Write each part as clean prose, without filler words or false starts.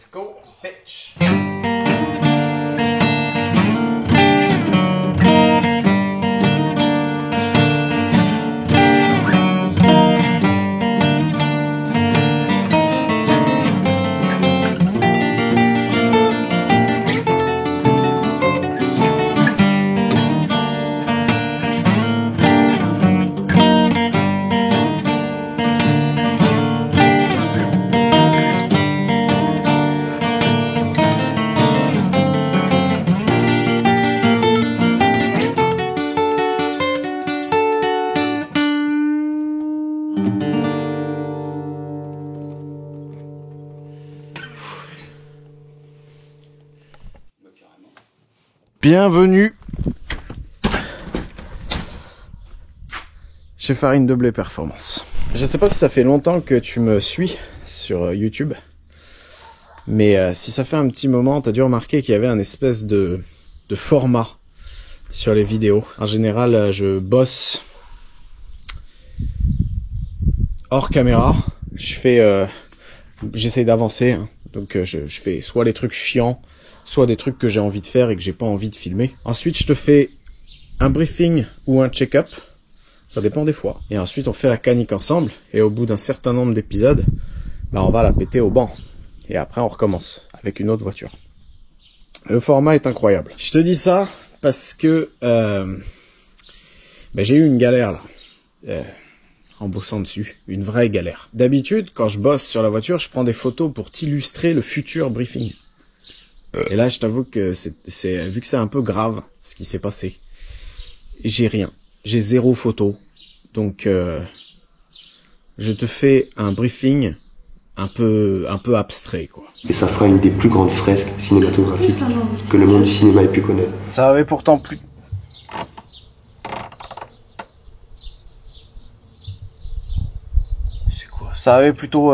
Let's go, bitch. Bienvenue chez Farine de Blé Performance. Je sais pas si ça fait longtemps que tu me suis sur YouTube, mais si ça fait un petit moment, t'as dû remarquer qu'il y avait un espèce de format sur les vidéos. En général, je bosse hors caméra, j'essaie d'avancer, hein. Donc je fais soit les trucs chiants, soit des trucs que j'ai envie de faire et que j'ai pas envie de filmer. Ensuite, je te fais un briefing ou un check-up, ça dépend des fois. Et ensuite, on fait la canique ensemble, et au bout d'un certain nombre d'épisodes, bah, on va la péter au banc. Et après, on recommence avec une autre voiture. Le format est incroyable. Je te dis ça parce que j'ai eu une galère là, en bossant dessus, une vraie galère. D'habitude, quand je bosse sur la voiture, je prends des photos pour t'illustrer le futur briefing. Et là, je t'avoue que vu que c'est un peu grave ce qui s'est passé, j'ai rien, j'ai 0 photo, donc je te fais un briefing un peu abstrait, quoi. Et ça fera une des plus grandes fresques cinématographiques que le monde du cinéma ait pu connaître. Ça avait pourtant plus... C'est quoi? Ça avait plutôt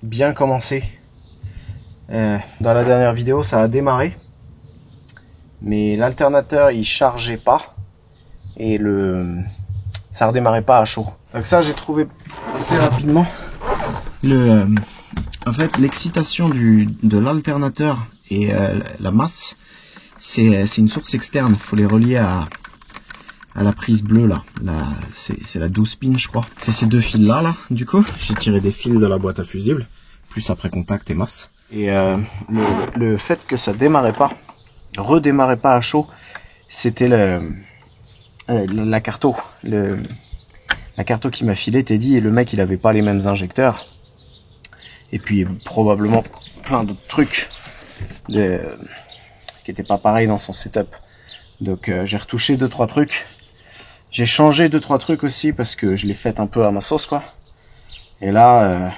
bien commencé. Dans la dernière vidéo, ça a démarré, mais l'alternateur il chargeait pas et ça redémarrait pas à chaud. Donc ça, j'ai trouvé assez rapidement en fait l'excitation de l'alternateur et la masse, c'est une source externe. Il faut les relier à la prise bleue là. C'est la 12 pins, je crois. C'est ces deux fils là du coup j'ai tiré des fils de la boîte à fusibles, plus après contact et masse. Et le fait que ça redémarrait pas à chaud, c'était la carto. La carto qui m'a filé Teddy, et le mec il avait pas les mêmes injecteurs. Et puis probablement plein d'autres trucs qui étaient pas pareils dans son setup. Donc j'ai retouché 2-3 trucs. J'ai changé 2-3 trucs aussi parce que je l'ai fait un peu à ma sauce, quoi. Et là,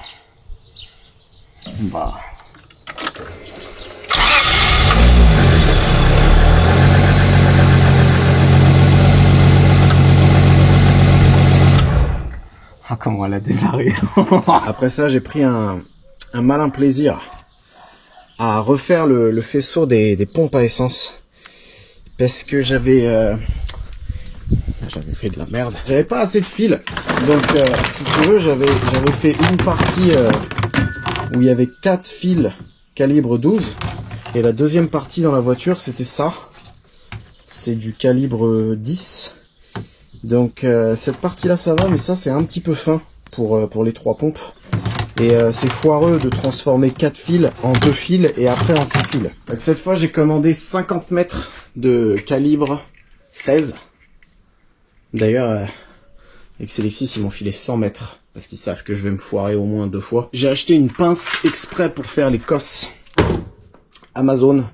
ah, comment elle a démarré. Après ça, j'ai pris un malin plaisir à refaire le faisceau des pompes à essence, parce que j'avais fait de la merde. J'avais pas assez de fils, donc si tu veux, j'avais fait une partie où il y avait 4 fils calibre 12, et la deuxième partie dans la voiture, c'était ça. C'est du calibre 10. Donc cette partie là ça va, mais ça c'est un petit peu fin pour les 3 pompes. Et c'est foireux de transformer 4 fils en 2 fils et après en 6 fils. Donc cette fois j'ai commandé 50 mètres de calibre 16. D'ailleurs avec Selectis ils m'ont filé 100 mètres parce qu'ils savent que je vais me foirer au moins 2 fois. J'ai acheté une pince exprès pour faire les cosses. Amazon,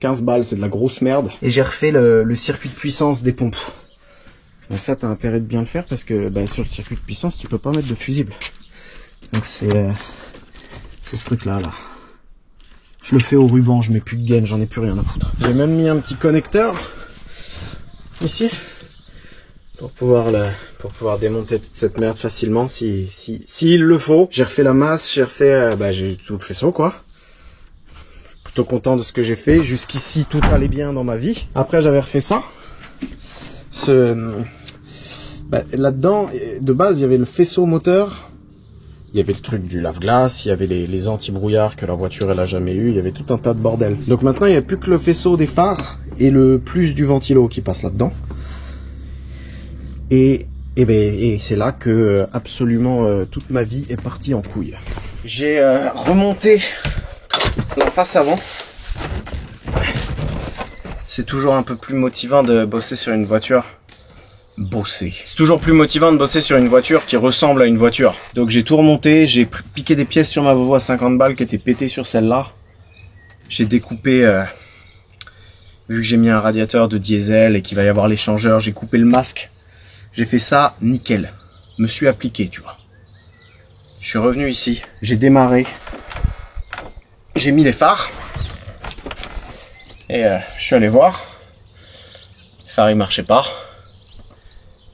15 balles, c'est de la grosse merde. Et j'ai refait le circuit de puissance des pompes. Donc ça, t'as intérêt de bien le faire parce que sur le circuit de puissance, tu peux pas mettre de fusible. Donc c'est ce truc-là, là. Je le fais au ruban, je mets plus de gaine, j'en ai plus rien à foutre. J'ai même mis un petit connecteur ici pour pouvoir démonter toute cette merde facilement s'il le faut. J'ai refait la masse, j'ai refait j'ai tout le faisceau, quoi. Plutôt content de ce que j'ai fait. Jusqu'ici, tout allait bien dans ma vie. Après, j'avais refait ça. Là-dedans, de base, il y avait le faisceau moteur Il y avait le truc du lave-glace, il y avait les anti-brouillards que la voiture elle a jamais eu, il y avait tout un tas de bordel. Donc maintenant il n'y a plus que le faisceau des phares et le plus du ventilo qui passe là-dedans. Et c'est là que absolument toute ma vie est partie en couille. J'ai remonté la face avant. C'est toujours un peu plus motivant de bosser sur une voiture. C'est toujours plus motivant de bosser sur une voiture qui ressemble à une voiture. Donc j'ai tout remonté, j'ai piqué des pièces sur ma Volvo à 50 balles qui étaient pétées sur celle-là. J'ai découpé, vu que j'ai mis un radiateur de diesel et qu'il va y avoir l'échangeur, j'ai coupé le masque. J'ai fait ça nickel. Me suis appliqué, tu vois. Je suis revenu ici, j'ai démarré. J'ai mis les phares. Et je suis allé voir. Les phares ils marchaient pas.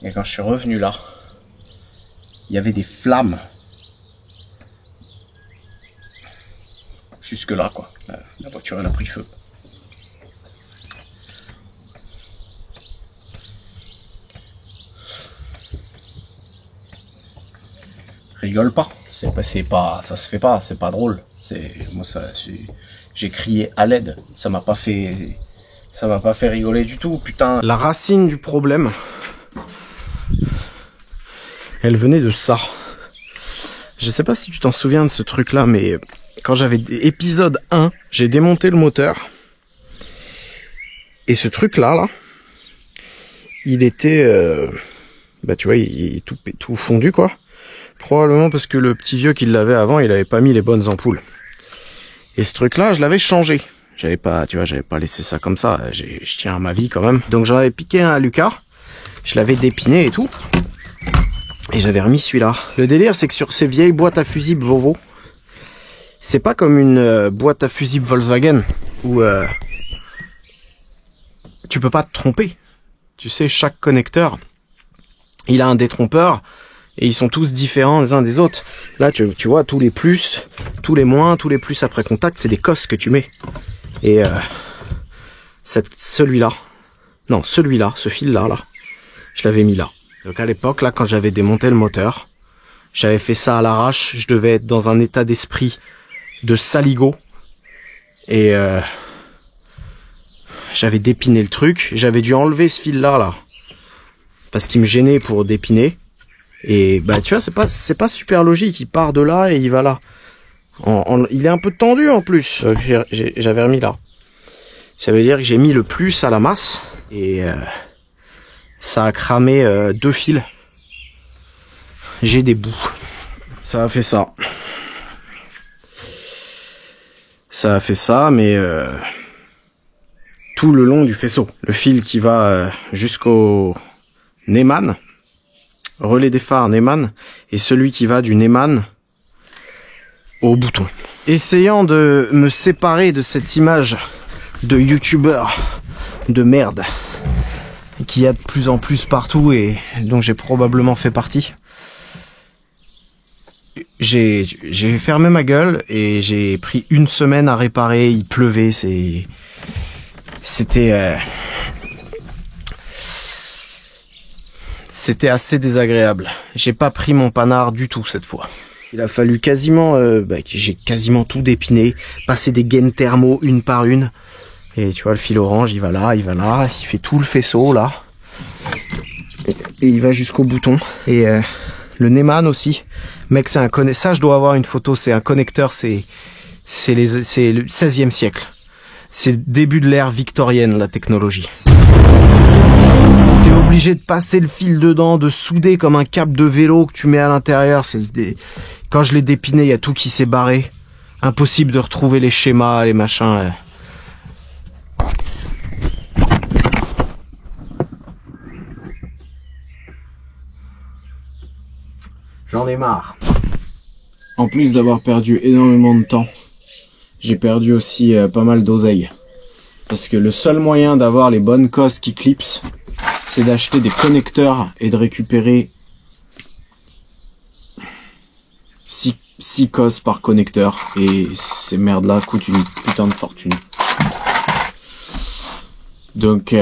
Et quand je suis revenu là, il y avait des flammes. Jusque là quoi. La voiture elle a pris feu. Rigole pas. Ça se fait pas, c'est pas drôle. J'ai crié à l'aide. Ça m'a pas fait rigoler du tout, putain. La racine du problème, elle venait de ça. Je sais pas si tu t'en souviens de ce truc là, mais quand j'avais épisode 1, j'ai démonté le moteur. Et ce truc là, il était, tu vois, il est tout fondu quoi. Probablement parce que le petit vieux qui l'avait avant, il avait pas mis les bonnes ampoules. Et ce truc là, je l'avais changé. J'avais pas laissé ça comme ça. Je tiens à ma vie quand même. Donc j'en avais piqué un à Lucas. Je l'avais dépiné et tout. Et j'avais remis celui-là. Le délire, c'est que sur ces vieilles boîtes à fusibles Volvo, c'est pas comme une boîte à fusibles Volkswagen où tu peux pas te tromper. Tu sais, chaque connecteur, il a un détrompeur et ils sont tous différents les uns des autres. Là, tu vois, tous les plus, tous les moins, tous les plus après contact, c'est des cosses que tu mets. Et celui-là, ce fil-là, je l'avais mis là. Donc à l'époque, là, quand j'avais démonté le moteur, j'avais fait ça à l'arrache. Je devais être dans un état d'esprit de saligo. Et j'avais dépiné le truc. J'avais dû enlever ce fil-là, parce qu'il me gênait pour dépiner. Et tu vois, c'est pas super logique. Il part de là et il va là. Il est un peu tendu en plus. J'avais remis là. Ça veut dire que j'ai mis le plus à la masse. Et ça a cramé 2 fils. J'ai des bouts. Ça a fait ça. Ça a fait ça, mais tout le long du faisceau. Le fil qui va jusqu'au Neyman, relais des phares Neyman, et celui qui va du Neyman au bouton. Essayant de me séparer de cette image de youtubeur de merde qu'il y a de plus en plus partout et dont j'ai probablement fait partie, j'ai fermé ma gueule et j'ai pris 1 semaine à réparer. Il pleuvait, c'était assez désagréable. J'ai pas pris mon panard du tout cette fois. Il a fallu quasiment, j'ai quasiment tout dépiné, passer des gaines thermo une par une. Et tu vois, le fil orange, il va là, il fait tout le faisceau là. Et il va jusqu'au bouton. Et le Neyman aussi. Mec, c'est un connecteur. Ça, je dois avoir une photo. C'est un connecteur, c'est le 16e siècle. C'est le début de l'ère victorienne, la technologie. T'es obligé de passer le fil dedans, de souder comme un câble de vélo que tu mets à l'intérieur. Quand je l'ai dépiné, il y a tout qui s'est barré. Impossible de retrouver les schémas, les machins. J'en ai marre. En plus d'avoir perdu énormément de temps, j'ai perdu aussi pas mal d'oseille. Parce que le seul moyen d'avoir les bonnes cosses qui clipsent, c'est d'acheter des connecteurs et de récupérer 6 cosses par connecteur. Et ces merdes-là coûtent une putain de fortune. Donc,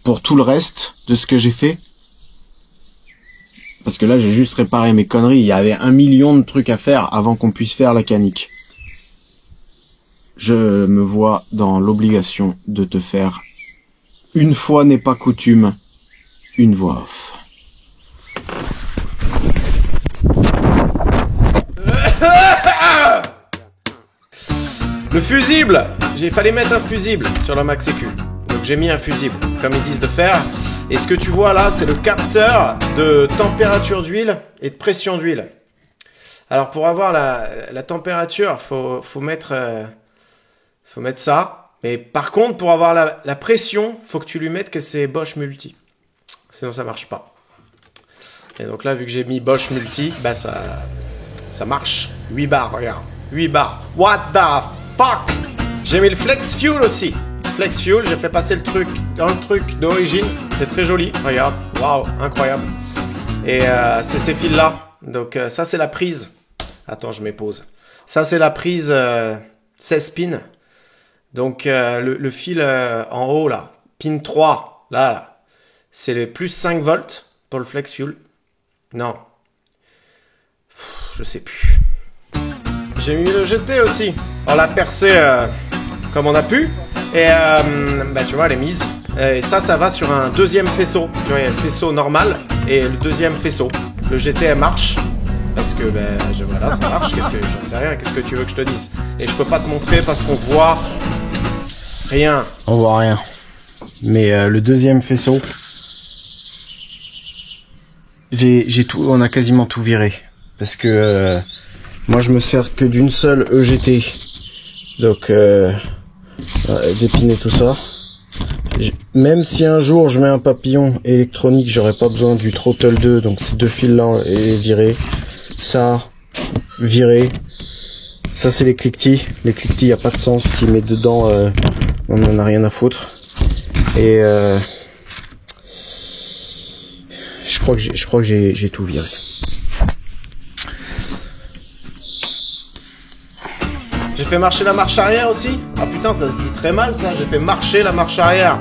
pour tout le reste de ce que j'ai fait, Parce que là, j'ai juste réparé mes conneries. Il y avait 1 million de trucs à faire avant qu'on puisse faire la canique. Je me vois dans l'obligation de te faire, une fois n'est pas coutume, une voix off. Le fusible! Il fallait mettre un fusible sur la Max-Sécu. Donc j'ai mis un fusible, comme ils disent de faire. Et ce que tu vois là, c'est le capteur de température d'huile et de pression d'huile. Alors pour avoir la température, faut mettre ça. Mais par contre, pour avoir la pression, faut que tu lui mettes que c'est Bosch Multi. Sinon ça marche pas. Et donc là, vu que j'ai mis Bosch Multi, bah ça marche. 8 bars, regarde. 8 bars. What the fuck? J'ai mis le Flex Fuel aussi. Flex Fuel, j'ai fait passer le truc dans le truc d'origine. C'est très joli. Regarde. Waouh, incroyable. Et c'est ces fils là. Donc ça c'est la prise. Attends, je m'épose. Ça c'est la prise 16 pins. Donc le fil en haut là, pin 3, là, c'est le plus 5 volts pour le Flex Fuel. Non. Je sais plus. J'ai mis le GT aussi. On l'a percé comme on a pu. Et bah tu vois, elle est mise. Et ça va sur un deuxième faisceau. Tu vois, il y a le faisceau normal et le deuxième faisceau. Le GT, elle marche. Parce que, ben, voilà, ça marche. J'en sais rien. Qu'est-ce que tu veux que je te dise? Et je peux pas te montrer parce qu'on voit rien. On voit rien. Mais le deuxième faisceau, on a quasiment tout viré. Parce que moi, je me sers que d'une seule EGT. Donc, dépiner tout ça. Même si un jour je mets un papillon électronique, j'aurais pas besoin du throttle 2, donc ces deux fils là est viré. Ça, viré. Ça c'est les cliquetis. Les cliquetis, y a pas de sens. Tu mets dedans, on en a rien à foutre. Et je crois que j'ai tout viré. J'ai fait marcher la marche arrière aussi. Ah putain, ça se dit très mal ça. J'ai fait marcher la marche arrière.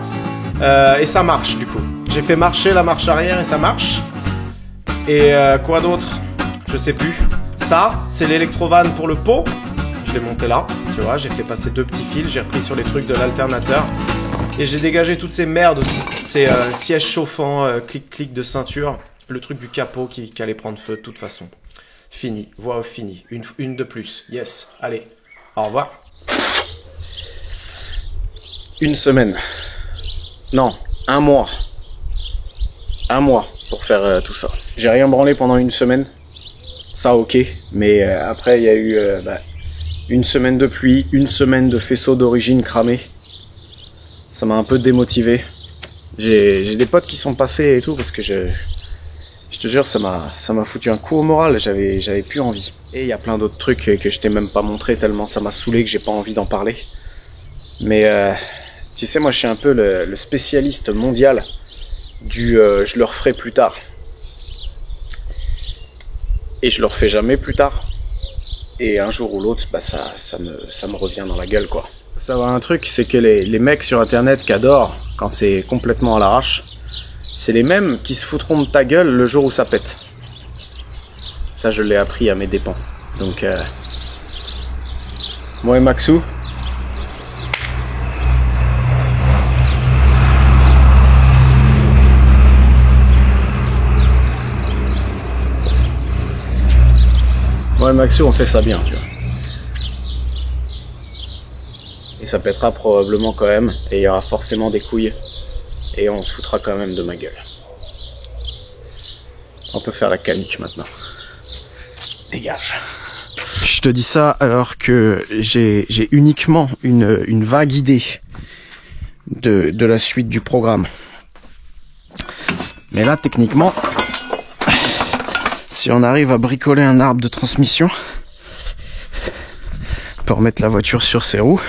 Et ça marche du coup. J'ai fait marcher la marche arrière et ça marche. Et quoi d'autre? Je sais plus. Ça, c'est l'électrovanne pour le pot. Je l'ai monté là. Tu vois, j'ai fait passer 2 petits fils. J'ai repris sur les trucs de l'alternateur. Et j'ai dégagé toutes ces merdes aussi. C'est siège chauffant, clic-clic de ceinture. Le truc du capot qui allait prendre feu de toute façon. Fini. Voix off fini. Une de plus. Yes. Allez. Au revoir. Une semaine. Non, un mois. Un mois pour faire tout ça. J'ai rien branlé pendant une semaine. Ça, ok. Mais après, il y a eu une semaine de pluie, une semaine de faisceau d'origine cramé. Ça m'a un peu démotivé. J'ai des potes qui sont passés et tout parce que je te jure, ça m'a foutu un coup au moral. J'avais plus envie. Et il y a plein d'autres trucs que je t'ai même pas montré tellement ça m'a saoulé que j'ai pas envie d'en parler. Mais tu sais, moi je suis un peu le spécialiste mondial du je le referai plus tard. Et je le refais jamais plus tard. Et un jour ou l'autre, bah ça me revient dans la gueule quoi. Ça va, un truc, c'est que les mecs sur internet qui adorent quand c'est complètement à l'arrache, c'est les mêmes qui se foutront de ta gueule le jour où ça pète. Ça, je l'ai appris à mes dépens. Donc, moi et Maxou, on fait ça bien, tu vois. Et ça pètera probablement quand même, et il y aura forcément des couilles, et on se foutra quand même de ma gueule. On peut faire la canique maintenant. Dégage. Je te dis ça alors que j'ai uniquement une vague idée de la suite du programme. Mais là, techniquement, si on arrive à bricoler un arbre de transmission, on peut remettre la voiture sur ses roues.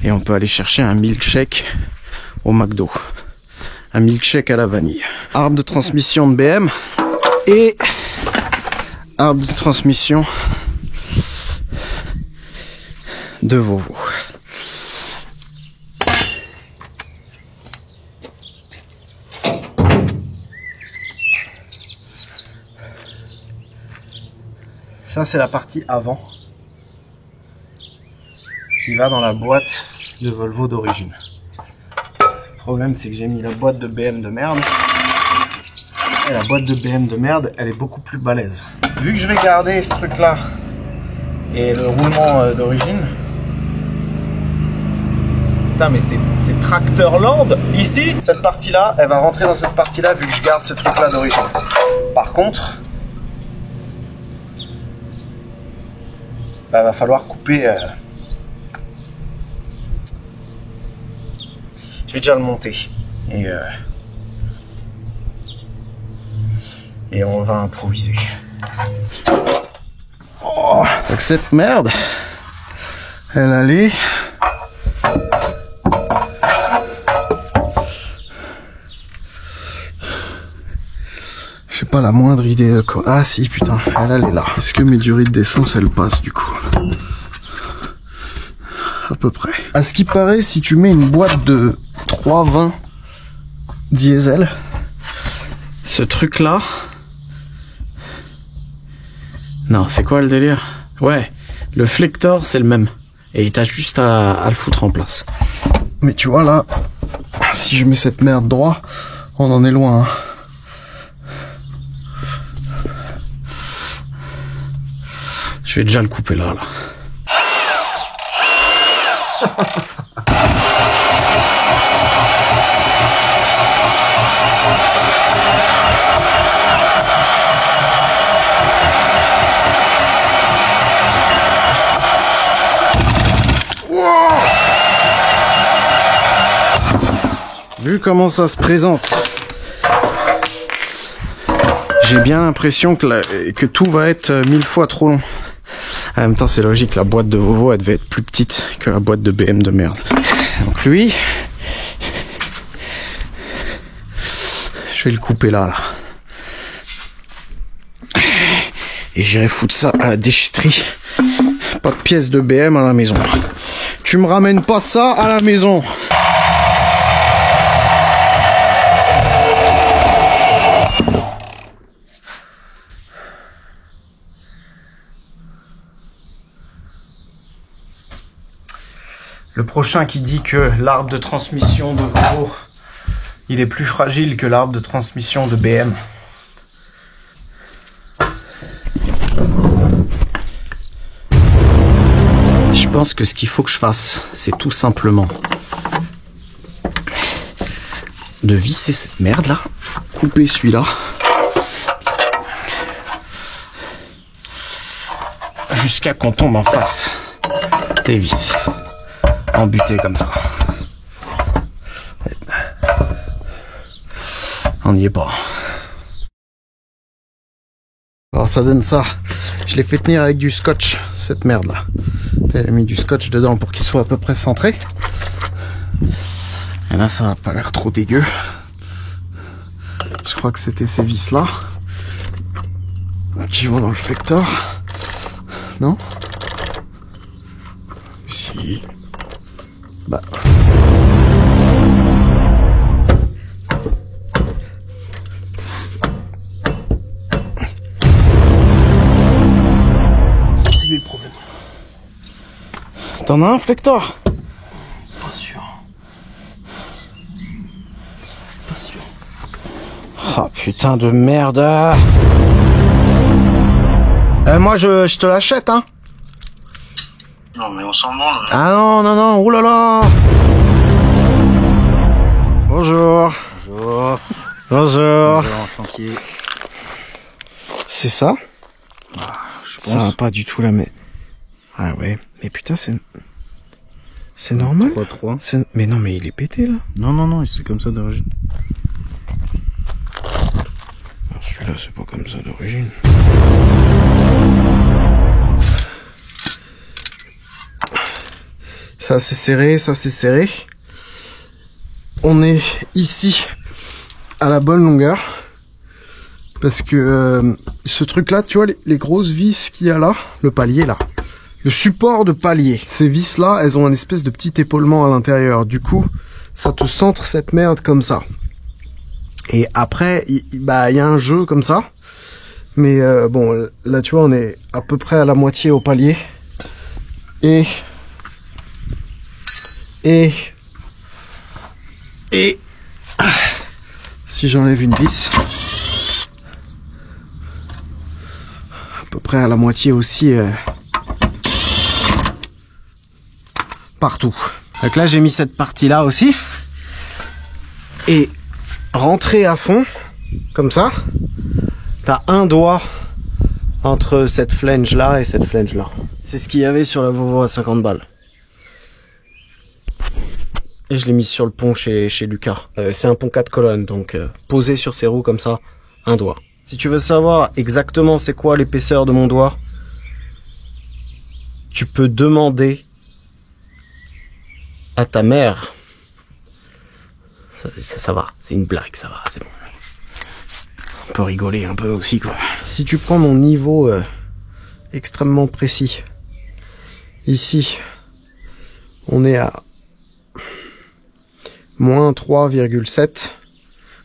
Et on peut aller chercher un milkshake au McDo. Un milkshake à la vanille. Arbre de transmission de BM et arbre de transmission de Volvo. Ça, c'est la partie avant qui va dans la boîte de Volvo d'origine. Le problème, c'est que j'ai mis la boîte de BM de merde. Et la boîte de BM de merde, elle est beaucoup plus balèze. Vu que je vais garder ce truc-là et le roulement d'origine... Putain, mais c'est Tractorland ici. Cette partie-là, elle va rentrer dans cette partie-là vu que je garde ce truc-là d'origine. Par contre... Bah, va falloir couper... Je vais déjà le monter. Et on va improviser. Oh, donc cette merde, elle allait... J'ai pas la moindre idée de quoi. Ah si, putain, elle est là. Est-ce que mes durées d'essence, elles passent du coup? À peu près. À ce qui paraît, si tu mets une boîte de 320 diesel, ce truc là... Non, c'est quoi le délire? Ouais, le flector c'est le même. Et t'as juste à le foutre en place. Mais tu vois là, si je mets cette merde droit, on en est loin. Hein. Je vais déjà le couper là. Vu comment ça se présente, j'ai bien l'impression que tout va être 1000 fois trop long. En même temps, c'est logique, la boîte de Volvo, elle devait être plus petite que la boîte de BM de merde. Donc lui, je vais le couper là. Et j'irai foutre ça à la déchetterie. Pas de pièces de BM à la maison. Tu me ramènes pas ça à la maison. Le prochain qui dit que l'arbre de transmission de Volvo, il est plus fragile que l'arbre de transmission de BM. Je pense que ce qu'il faut que je fasse, c'est tout simplement de visser cette merde là, couper celui-là, jusqu'à qu'on tombe en face des vis. Embuté comme ça. On n'y est pas. Alors ça donne ça. Je l'ai fait tenir avec du scotch, cette merde là. J'ai mis du scotch dedans pour qu'il soit à peu près centré. Et là ça n'a pas l'air trop dégueu. Je crois que c'était ces vis là qui vont dans le flector. Non? Si. Bah. C'est lui le problème. T'en as un flector? Pas sûr. Pas sûr. Oh putain de merde. Moi je te l'achète hein. Non mais on s'en branle. Ah non, non, non, oulala. Bonjour. Bonjour. Bonjour. Bonjour, chantier. C'est ça? Ah, je pense. Ça va pas du tout là, mais... Ah ouais, mais putain, c'est normal? 3-3. Mais non, mais il est pété là. Non, non, non, c'est comme ça d'origine. Celui-là, c'est pas comme ça d'origine. Ça c'est serré, ça c'est serré. On est ici à la bonne longueur. Parce que ce truc là, tu vois les grosses vis qu'il y a là, le palier là, le support de palier, ces vis là, elles ont un espèce de petit épaulement à l'intérieur. Du coup, ça te centre cette merde comme ça. Et après, y a un jeu comme ça. Mais bon, là tu vois, on est à peu près à la moitié au palier. Et si j'enlève une vis, à peu près à la moitié aussi partout. Donc là j'ai mis cette partie là aussi. Et rentrer à fond, comme ça, t'as un doigt entre cette flange là et cette flange là. C'est ce qu'il y avait sur la Volvo à 50 balles. Et je l'ai mis sur le pont chez Lucas. C'est un pont 4 colonnes, donc posé sur ses roues comme ça, un doigt. Si tu veux savoir exactement c'est quoi l'épaisseur de mon doigt, tu peux demander à ta mère. Ça va, c'est une blague, ça va, c'est bon. On peut rigoler un peu aussi, quoi. Si tu prends mon niveau extrêmement précis, ici, on est à moins 3,7,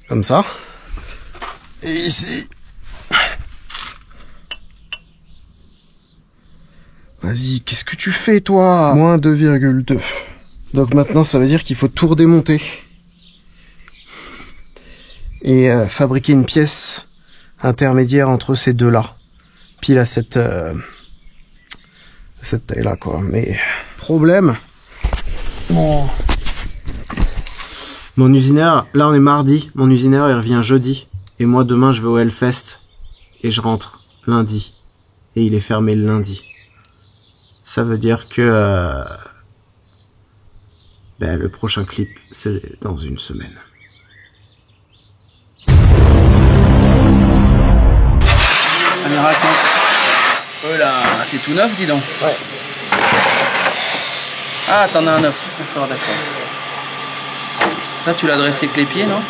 comme ça. Et ici, vas-y, qu'est-ce que tu fais, toi? Moins 2,2. Donc maintenant, ça veut dire qu'il faut tout redémonter. Et fabriquer une pièce intermédiaire entre ces deux-là. Pile à cette taille-là, quoi. Mais, problème, mon usineur, là on est mardi, mon usineur il revient jeudi. Et moi demain je vais au Hellfest. Et je rentre lundi. Et il est fermé le lundi. Ça veut dire que le prochain clip c'est dans une semaine. Allez, raconte. Oh là, c'est tout neuf, dis donc. Ouais. Ah, t'en as un neuf. D'accord, d'accord. Ça, tu l'as dressé avec les pieds, non?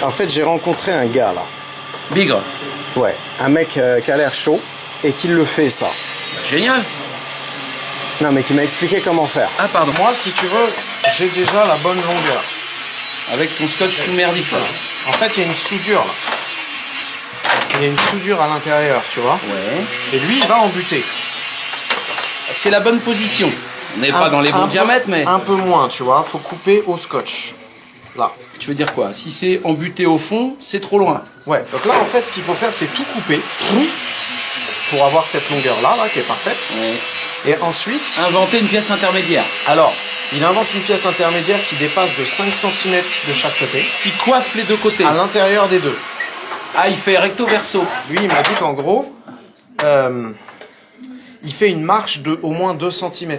En fait, j'ai rencontré un gars là. Bigre. Ouais, un mec qui a l'air chaud et qui le fait ça. Génial. Non, mais qui m'a expliqué comment faire. Ah, pardon. Moi, si tu veux, j'ai déjà la bonne longueur. Avec ton scotch tout merdique, là. En fait, il y a une soudure là. Il y a une soudure à l'intérieur, tu vois. Ouais. Et lui, il va en buter. C'est la bonne position. On n'est pas dans les bons diamètres, mais... Un peu moins, tu vois. Faut couper au scotch. Là. Tu veux dire quoi? Si c'est embuté au fond, c'est trop loin. Ouais. Donc là, en fait, ce qu'il faut faire, c'est tout couper. Pour avoir cette longueur-là, là, qui est parfaite. Ouais. Et ensuite... Inventer une pièce intermédiaire. Alors, il invente une pièce intermédiaire qui dépasse de 5 cm de chaque côté. Qui coiffe les deux côtés. À l'intérieur des deux. Ah, il fait recto verso. Lui, il m'a dit qu'en gros, il fait une marche de au moins 2 cm.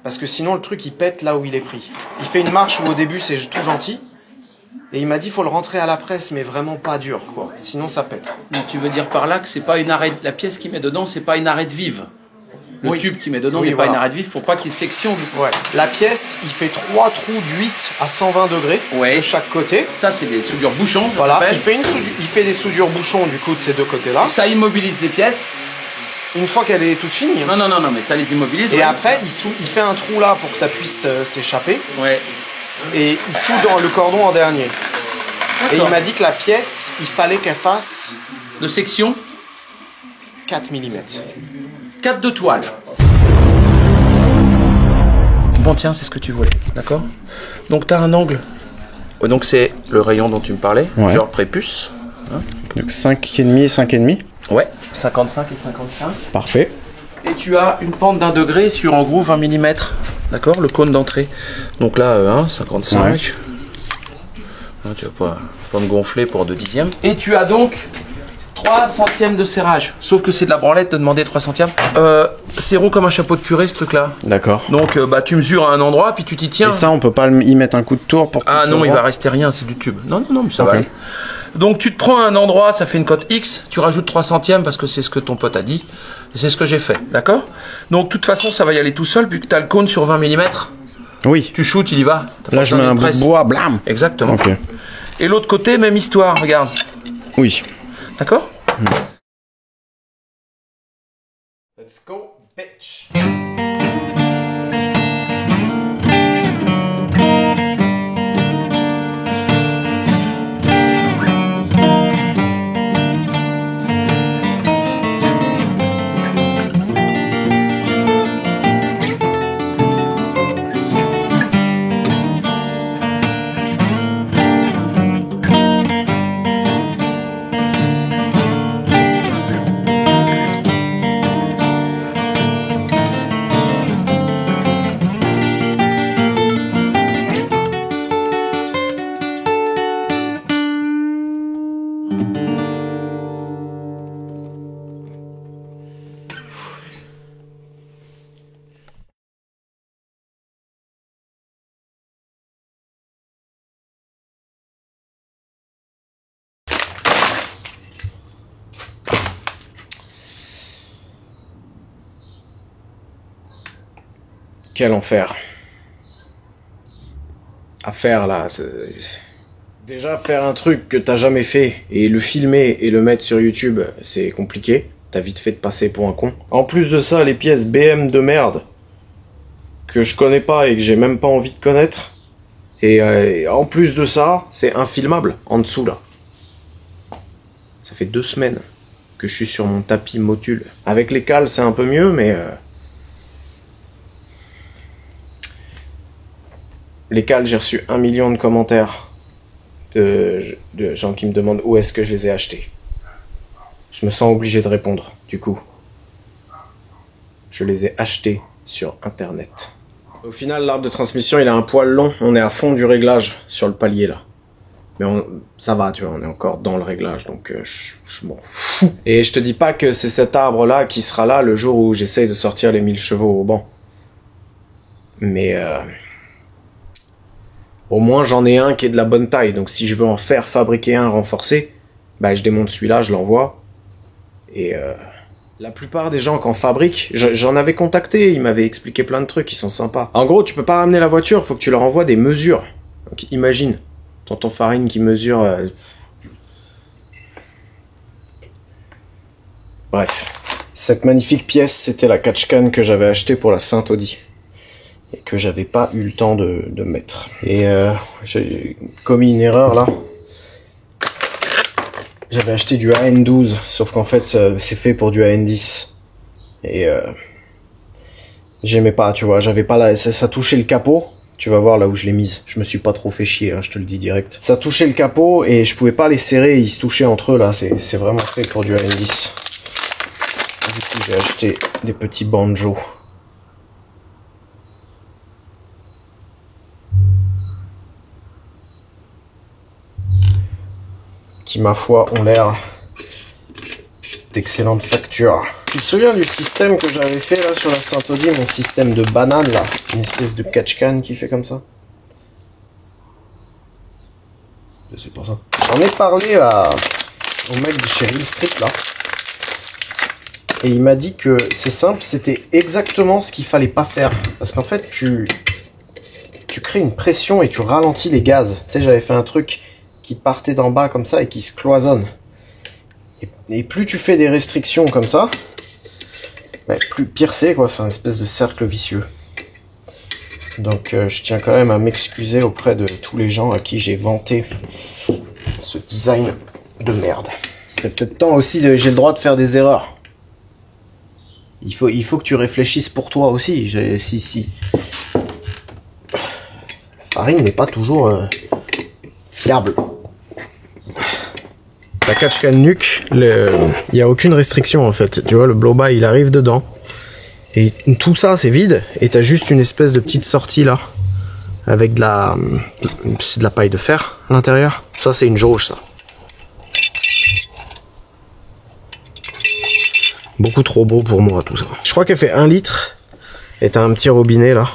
Parce que sinon, le truc, il pète là où il est pris. Il fait une marche où au début, c'est tout gentil. Et il m'a dit, faut le rentrer à la presse, mais vraiment pas dur, quoi. Sinon, ça pète. Donc, tu veux dire par là que c'est pas une arête... La pièce qu'il met dedans, c'est pas une arête vive. Le tube qu'il met dedans n'est pas une arête vive pour pas qu'il y ait section. Ouais. La pièce, il fait 3 trous d'8 à 120 degrés de chaque côté. Ça, c'est des soudures bouchons. Voilà, il fait des soudures bouchons du coup de ces deux côtés-là. Ça immobilise les pièces. Une fois qu'elle est toute finie. Non, mais ça les immobilise. Et après, il fait un trou là pour que ça puisse s'échapper. Ouais. Et il soude le cordon en dernier. Et il m'a dit que la pièce, il fallait qu'elle fasse... De section 4 mm. 4 de toile. Bon tiens, c'est ce que tu voulais, d'accord? Donc tu as un angle. Donc c'est le rayon dont tu me parlais, genre prépuce. Hein, donc 5,5 et 5,5. Ouais, 55 et 55. Parfait. Et tu as une pente d'1 degré sur en gros 20 mm. D'accord? Le cône d'entrée. Donc là, 55. Ouais. Tu vas pas me gonfler pour 2 dixièmes. Et tu as donc 3 centièmes de serrage. Sauf que c'est de la branlette de demander 3 centièmes. C'est rond comme un chapeau de curé ce truc là. D'accord. Donc tu mesures à un endroit puis tu t'y tiens. Et ça on peut pas y mettre un coup de tour pour... Ah non, il va rester rien, c'est du tube. Non, mais ça va aller. Donc tu te prends un endroit, ça fait une cote X, tu rajoutes 3 centièmes parce que c'est ce que ton pote a dit. Et c'est ce que j'ai fait, d'accord? Donc de toute façon ça va y aller tout seul vu que tu as le cône sur 20 mm. Oui. Tu shootes, il y va. Là je mets un bout de bois, blam. Exactement. Okay. Et l'autre côté, même histoire, regarde. Oui. D'accord? Let's go, bitch. Quel enfer. À faire là, déjà faire un truc que t'as jamais fait et le filmer et le mettre sur YouTube, c'est compliqué. T'as vite fait de passer pour un con. En plus de ça, les pièces BM de merde que je connais pas et que j'ai même pas envie de connaître. Et en plus de ça, c'est infilmable en dessous là. Ça fait 2 semaines que je suis sur mon tapis Motul. Avec les cales, c'est un peu mieux, mais... Les cales, j'ai reçu 1 million de commentaires de gens qui me demandent où est-ce que je les ai achetés. Je me sens obligé de répondre, du coup. Je les ai achetés sur Internet. Au final, l'arbre de transmission, il a un poil long. On est à fond du réglage sur le palier, là. Mais ça va, tu vois, on est encore dans le réglage, donc je m'en fous. Et je te dis pas que c'est cet arbre-là qui sera là le jour où j'essaye de sortir les 1000 chevaux au banc. Mais au moins j'en ai un qui est de la bonne taille, donc si je veux en faire fabriquer un renforcé, bah je démonte celui-là, je l'envoie. Et la plupart des gens qui en fabriquent, j'en avais contacté, ils m'avaient expliqué plein de trucs qui sont sympas. En gros, tu peux pas ramener la voiture, faut que tu leur envoies des mesures. Donc imagine, tonton Farine qui mesure... Bref. Cette magnifique pièce, c'était la catch-can que j'avais achetée pour la Saint-Audi. Et que j'avais pas eu le temps de mettre. Et j'ai commis une erreur là. J'avais acheté du AN12, sauf qu'en fait c'est fait pour du AN10. Et j'aimais pas, tu vois, j'avais pas ça touchait le capot. Tu vas voir là où je l'ai mise. Je me suis pas trop fait chier, hein, je te le dis direct. Ça touchait le capot et je pouvais pas les serrer, ils se touchaient entre eux là. C'est vraiment fait pour du AN10. Du coup j'ai acheté des petits banjos. Qui, ma foi, ont l'air d'excellente facture. Tu te souviens du système que j'avais fait là sur la Saint-Audi, mon système de banane là, une espèce de catch-can qui fait comme ça. C'est pour ça. J'en ai parlé au mec de chez Real Street là, et il m'a dit que c'est simple, c'était exactement ce qu'il fallait pas faire, parce qu'en fait tu crées une pression et tu ralentis les gaz. Tu sais, j'avais fait un truc qui partait d'en bas comme ça et qui se cloisonne. Et plus tu fais des restrictions comme ça, bah, plus pire c'est, quoi. C'est un espèce de cercle vicieux. Donc je tiens quand même à m'excuser auprès de tous les gens à qui j'ai vanté ce design de merde. Il serait peut-être temps aussi, j'ai le droit de faire des erreurs. Il faut que tu réfléchisses pour toi aussi. Si. Farine n'est pas toujours fiable. La catch-can nuque, il n'y a aucune restriction en fait. Tu vois, le blow-by il arrive dedans. Et tout ça c'est vide. Et t'as juste une espèce de petite sortie là. Avec de la paille de fer à l'intérieur. Ça c'est une jauge ça. Beaucoup trop beau pour moi tout ça. Je crois qu'elle fait 1 litre. Et t'as un petit robinet là.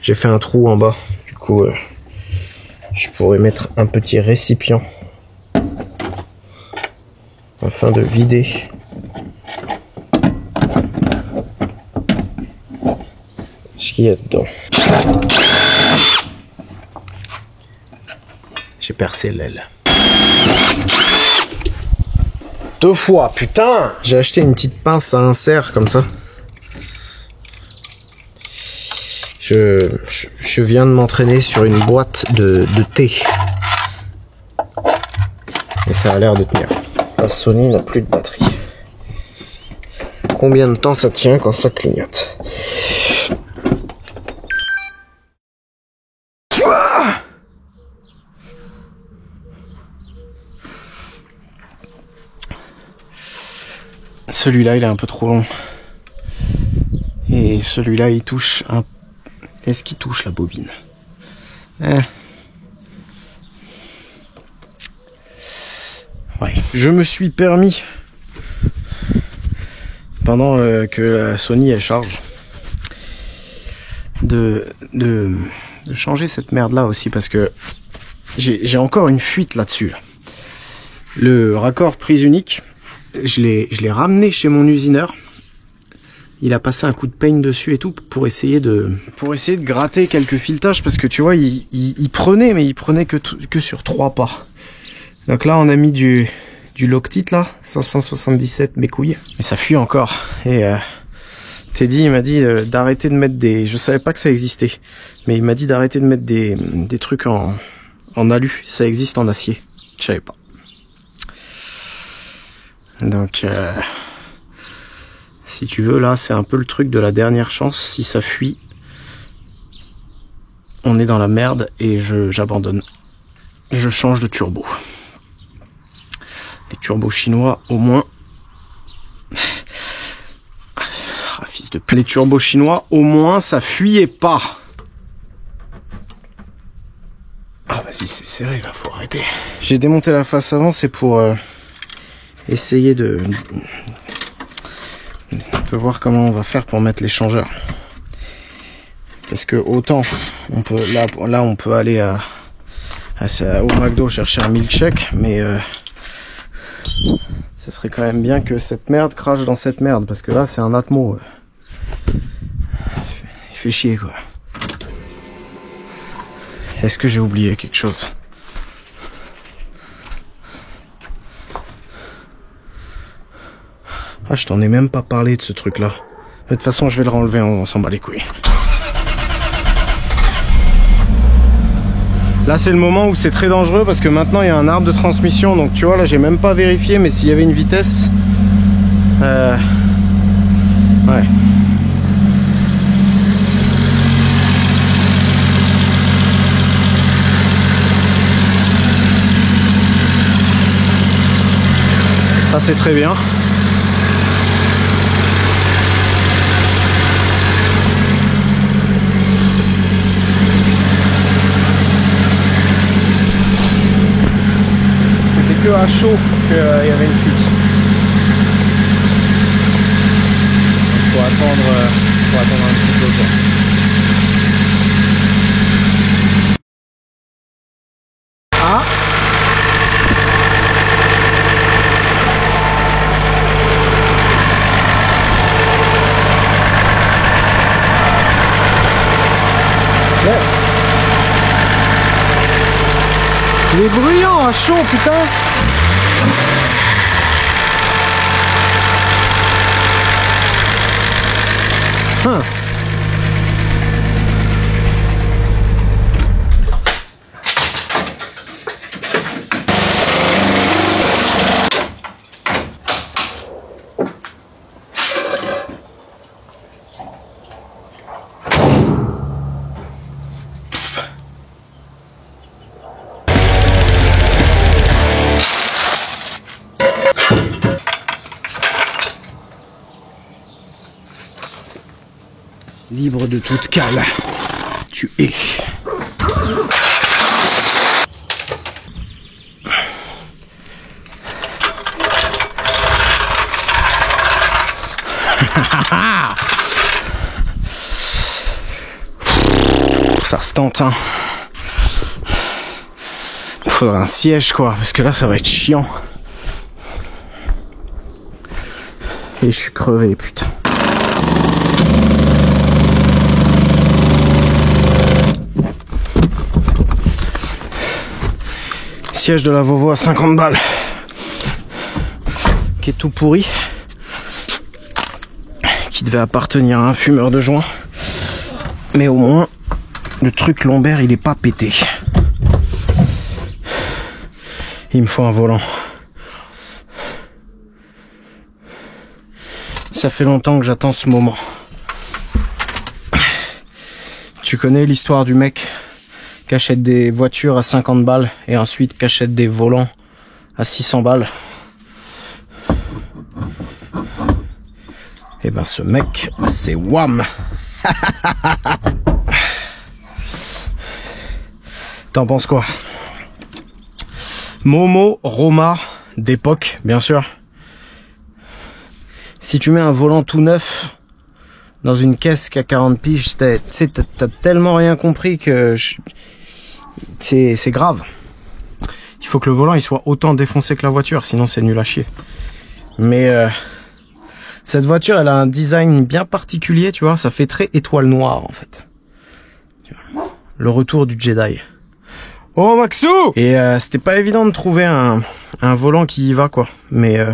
J'ai fait un trou en bas. Du coup, je pourrais mettre un petit récipient. Afin de vider ce qu'il y a dedans. J'ai percé l'aile. 2 fois, putain! J'ai acheté une petite pince à insert comme ça. Je viens de m'entraîner sur une boîte de thé. Et ça a l'air de tenir. La Sony n'a plus de batterie. Combien de temps ça tient quand ça clignote? Celui-là, il est un peu trop long. Et celui-là, il touche un... Est-ce qu'il touche la bobine? Ouais. Je me suis permis, pendant que la Sony elle charge, de changer cette merde là aussi, parce que j'ai encore une fuite là-dessus. Là. Le raccord prise unique, je l'ai ramené chez mon usineur il a passé un coup de peigne dessus et tout pour essayer de gratter quelques filetages parce que tu vois, il prenait, mais il prenait que sur 3 pas. Donc là, on a mis du Loctite là, 577 mes couilles, mais ça fuit encore. Et Teddy il m'a dit d'arrêter de mettre des, je savais pas que ça existait, mais il m'a dit d'arrêter de mettre des trucs en alu, ça existe en acier, je savais pas. Donc si tu veux, là c'est un peu le truc de la dernière chance. Si ça fuit, on est dans la merde et j'abandonne. Je change de turbo. Les turbos chinois au moins. Ah, fils de pute. Les turbos chinois au moins ça fuyait pas. Ah vas-y, c'est serré là, faut arrêter. J'ai démonté la face avant, c'est pour essayer de voir comment on va faire pour mettre l'échangeur. Parce que autant on peut là on peut aller au McDo chercher un milkshake, mais ce serait quand même bien que cette merde crache dans cette merde, parce que là c'est un atmo. Il fait chier quoi. Est-ce que j'ai oublié quelque chose? Ah, je t'en ai même pas parlé de ce truc là. De toute façon je vais le renlever, on s'en bat les couilles. Là c'est le moment où c'est très dangereux parce que maintenant il y a un arbre de transmission, donc tu vois là j'ai même pas vérifié, mais s'il y avait une vitesse ouais. Ça c'est très bien. À chaud qu'il y avait une fuite. Il faut attendre un petit peu quoi. Ah, yes. Il est bruyant à chaud, putain. Hein. Libre de toute cale, tu es. Ça se tente, hein. Faudrait un siège quoi, parce que là ça va être chiant. Et je suis crevé, putain. Siège de la Volvo à 50 balles, qui est tout pourri, qui devait appartenir à un fumeur de joint, mais au moins le truc lombaire il est pas pété. Il me faut un volant. Ça fait longtemps que j'attends ce moment. Tu connais l'histoire du mec qui achète des voitures à 50 balles et ensuite qui achète des volants à 600 balles. Et ben ce mec, c'est Wham. T'en penses quoi? Momo Roma d'époque, bien sûr. Si tu mets un volant tout neuf dans une caisse qui a 40 piges, t'as tellement rien compris que c'est grave. Il faut que le volant il soit autant défoncé que la voiture, sinon c'est nul à chier. Mais Cette voiture, elle a un design bien particulier, tu vois. Ça fait très étoile noire, en fait. Le retour du Jedi. Oh, Maxou! Et c'était pas évident de trouver un volant qui y va, quoi. Mais...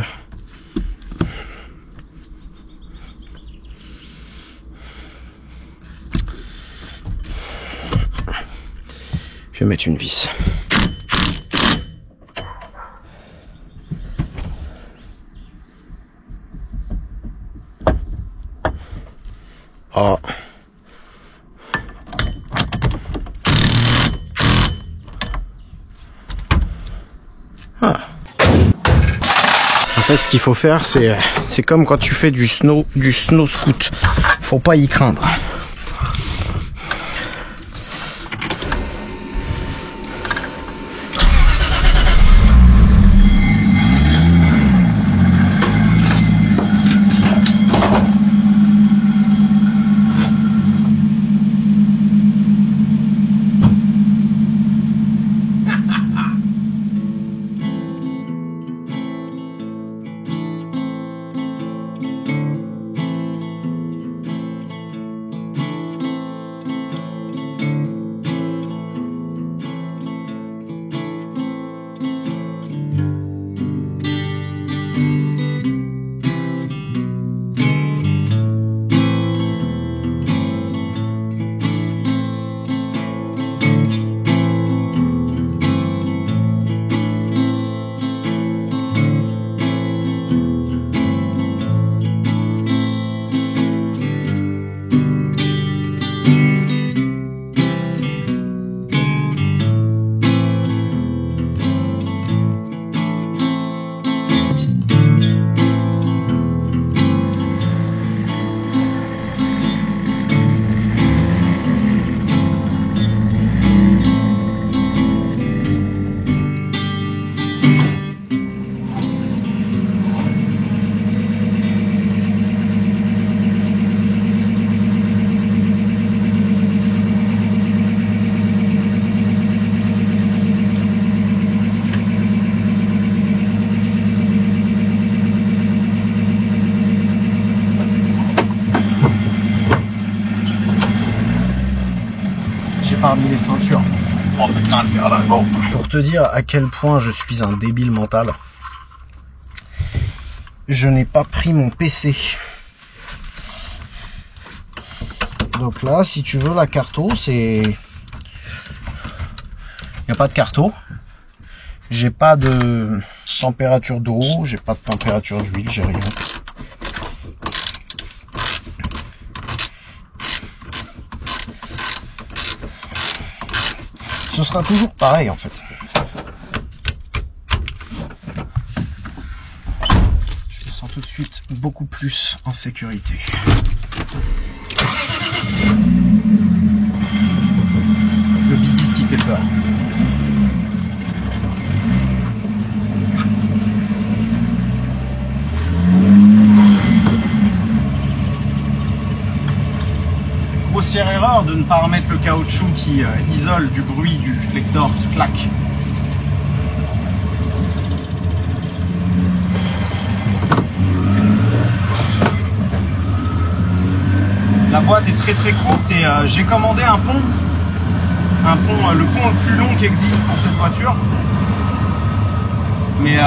je vais mettre une vis. Oh. Ah. En fait, ce qu'il faut faire, c'est comme quand tu fais du snow scoot. Faut pas y craindre. Parmi les ceintures. Oh putain, le ferlingot. Pour te dire à quel point je suis un débile mental, je n'ai pas pris mon PC. Donc là, si tu veux la carto, c'est... Il n'y a pas de carto. J'ai pas de température d'eau, j'ai pas de température d'huile, j'ai rien. Ce sera toujours pareil en fait. Je me sens tout de suite beaucoup plus en sécurité. Le bidis qui fait peur. Grossière erreur de ne pas remettre le caoutchouc qui isole du bruit du flector qui claque. La boîte est très très courte et j'ai commandé un pont. Le pont le plus long qui existe pour cette voiture. Mais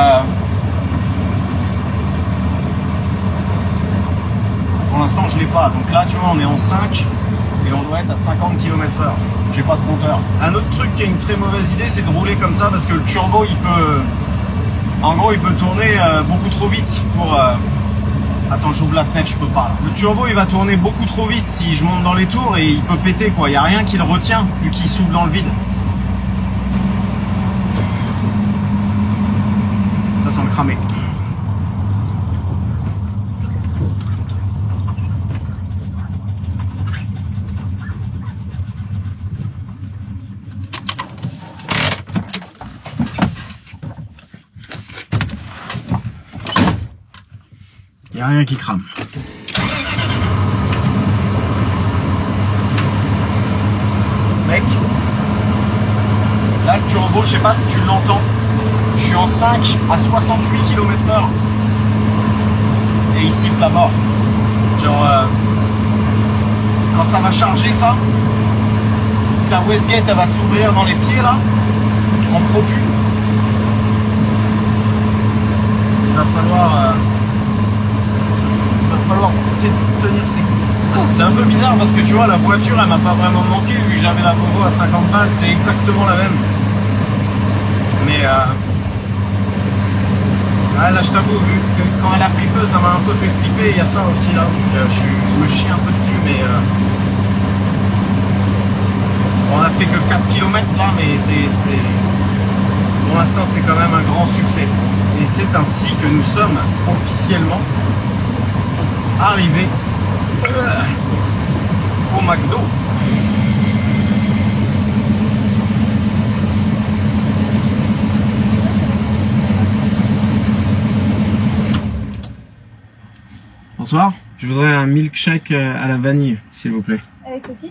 pour l'instant je l'ai pas. Donc là tu vois on est en 5. Et on doit être à 50 km/h. J'ai pas de compteur. Un autre truc qui est une très mauvaise idée, c'est de rouler comme ça parce que le turbo, il peut... En gros, il peut tourner beaucoup trop vite pour... Attends, j'ouvre la fenêtre, je peux pas. Le turbo, il va tourner beaucoup trop vite si je monte dans les tours et il peut péter, quoi. Il n'y a rien qui le retient, vu qu'il s'ouvre dans le vide. Ça sent le cramer. Il n'y a rien qui crame. Mec, là le turbo, je sais pas si tu l'entends, je suis en 5 à 68 km/h. Et il siffle à mort. Genre, quand ça va charger ça, la wastegate elle va s'ouvrir dans les pieds là, en propu. Il va falloir tenir ses coups. C'est un peu bizarre parce que tu vois, la voiture elle m'a pas vraiment manqué vu que j'avais la Volvo à 50 balles, c'est exactement la même. Mais là je t'avoue, vu que quand elle a pris feu ça m'a un peu fait flipper, il y a ça aussi là, je me chie un peu dessus, mais on a fait que 4 km là, mais pour l'instant c'est quand même un grand succès. Et c'est ainsi que nous sommes officiellement arrivés au McDo. Bonsoir, je voudrais un milkshake à la vanille, s'il vous plaît. Avec aussi?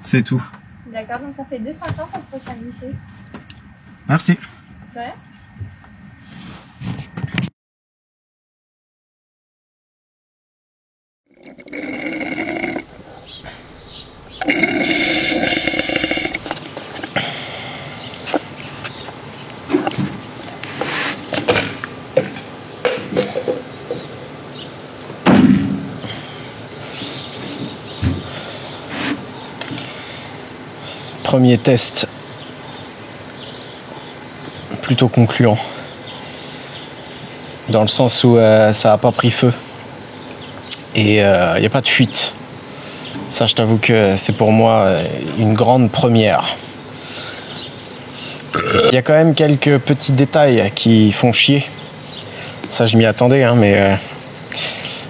C'est tout. D'accord, donc ça fait 2,50 pour le prochain lycée. Merci. De rien. Premier test plutôt concluant, dans le sens où ça n'a pas pris feu et il n'y a pas de fuite. Ça, je t'avoue que c'est pour moi une grande première. Il y a quand même quelques petits détails qui font chier. Ça, je m'y attendais, hein, mais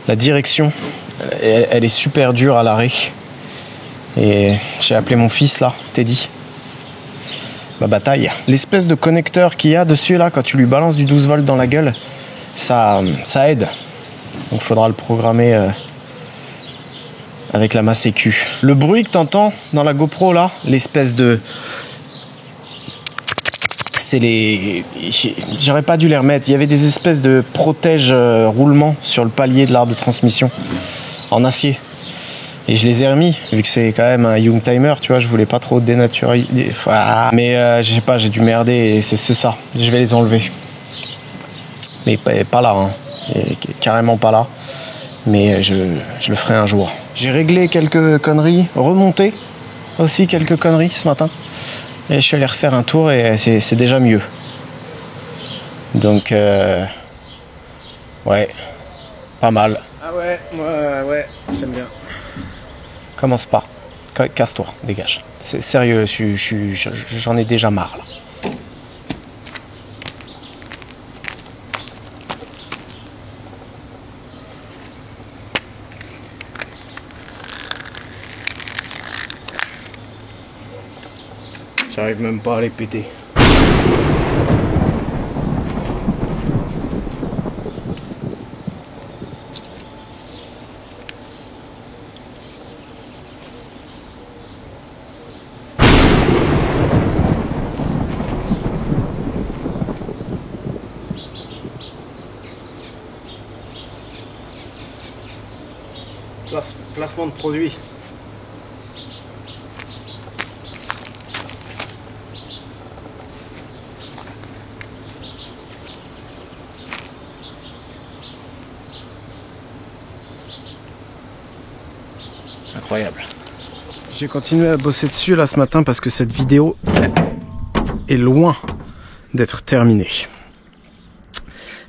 la direction, elle est super dure à l'arrêt. Et j'ai appelé mon fils là, Teddy. Ma bataille. L'espèce de connecteur qu'il y a dessus là, quand tu lui balances du 12 volts dans la gueule, ça aide. Donc il faudra le programmer avec la masse écu. Le bruit que t'entends dans la GoPro là, l'espèce de... C'est les... J'aurais pas dû les remettre. Il y avait des espèces de protège roulement sur le palier de l'arbre de transmission en acier. Et je les ai remis, vu que c'est quand même un young timer, tu vois, je voulais pas trop dénaturer. Mais je sais pas, j'ai dû merder et c'est ça. Je vais les enlever. Mais pas là, hein. Et carrément pas là. Mais je le ferai un jour. J'ai réglé quelques conneries, remonté aussi quelques conneries ce matin. Et je suis allé refaire un tour et c'est déjà mieux. Donc, ouais, pas mal. Ah ouais, j'aime bien. Commence pas. Casse-toi, dégage. C'est sérieux, j'en ai déjà marre là. J'arrive même pas à les péter. Placement de produit. Incroyable. J'ai continué à bosser dessus là ce matin parce que cette vidéo est loin d'être terminée.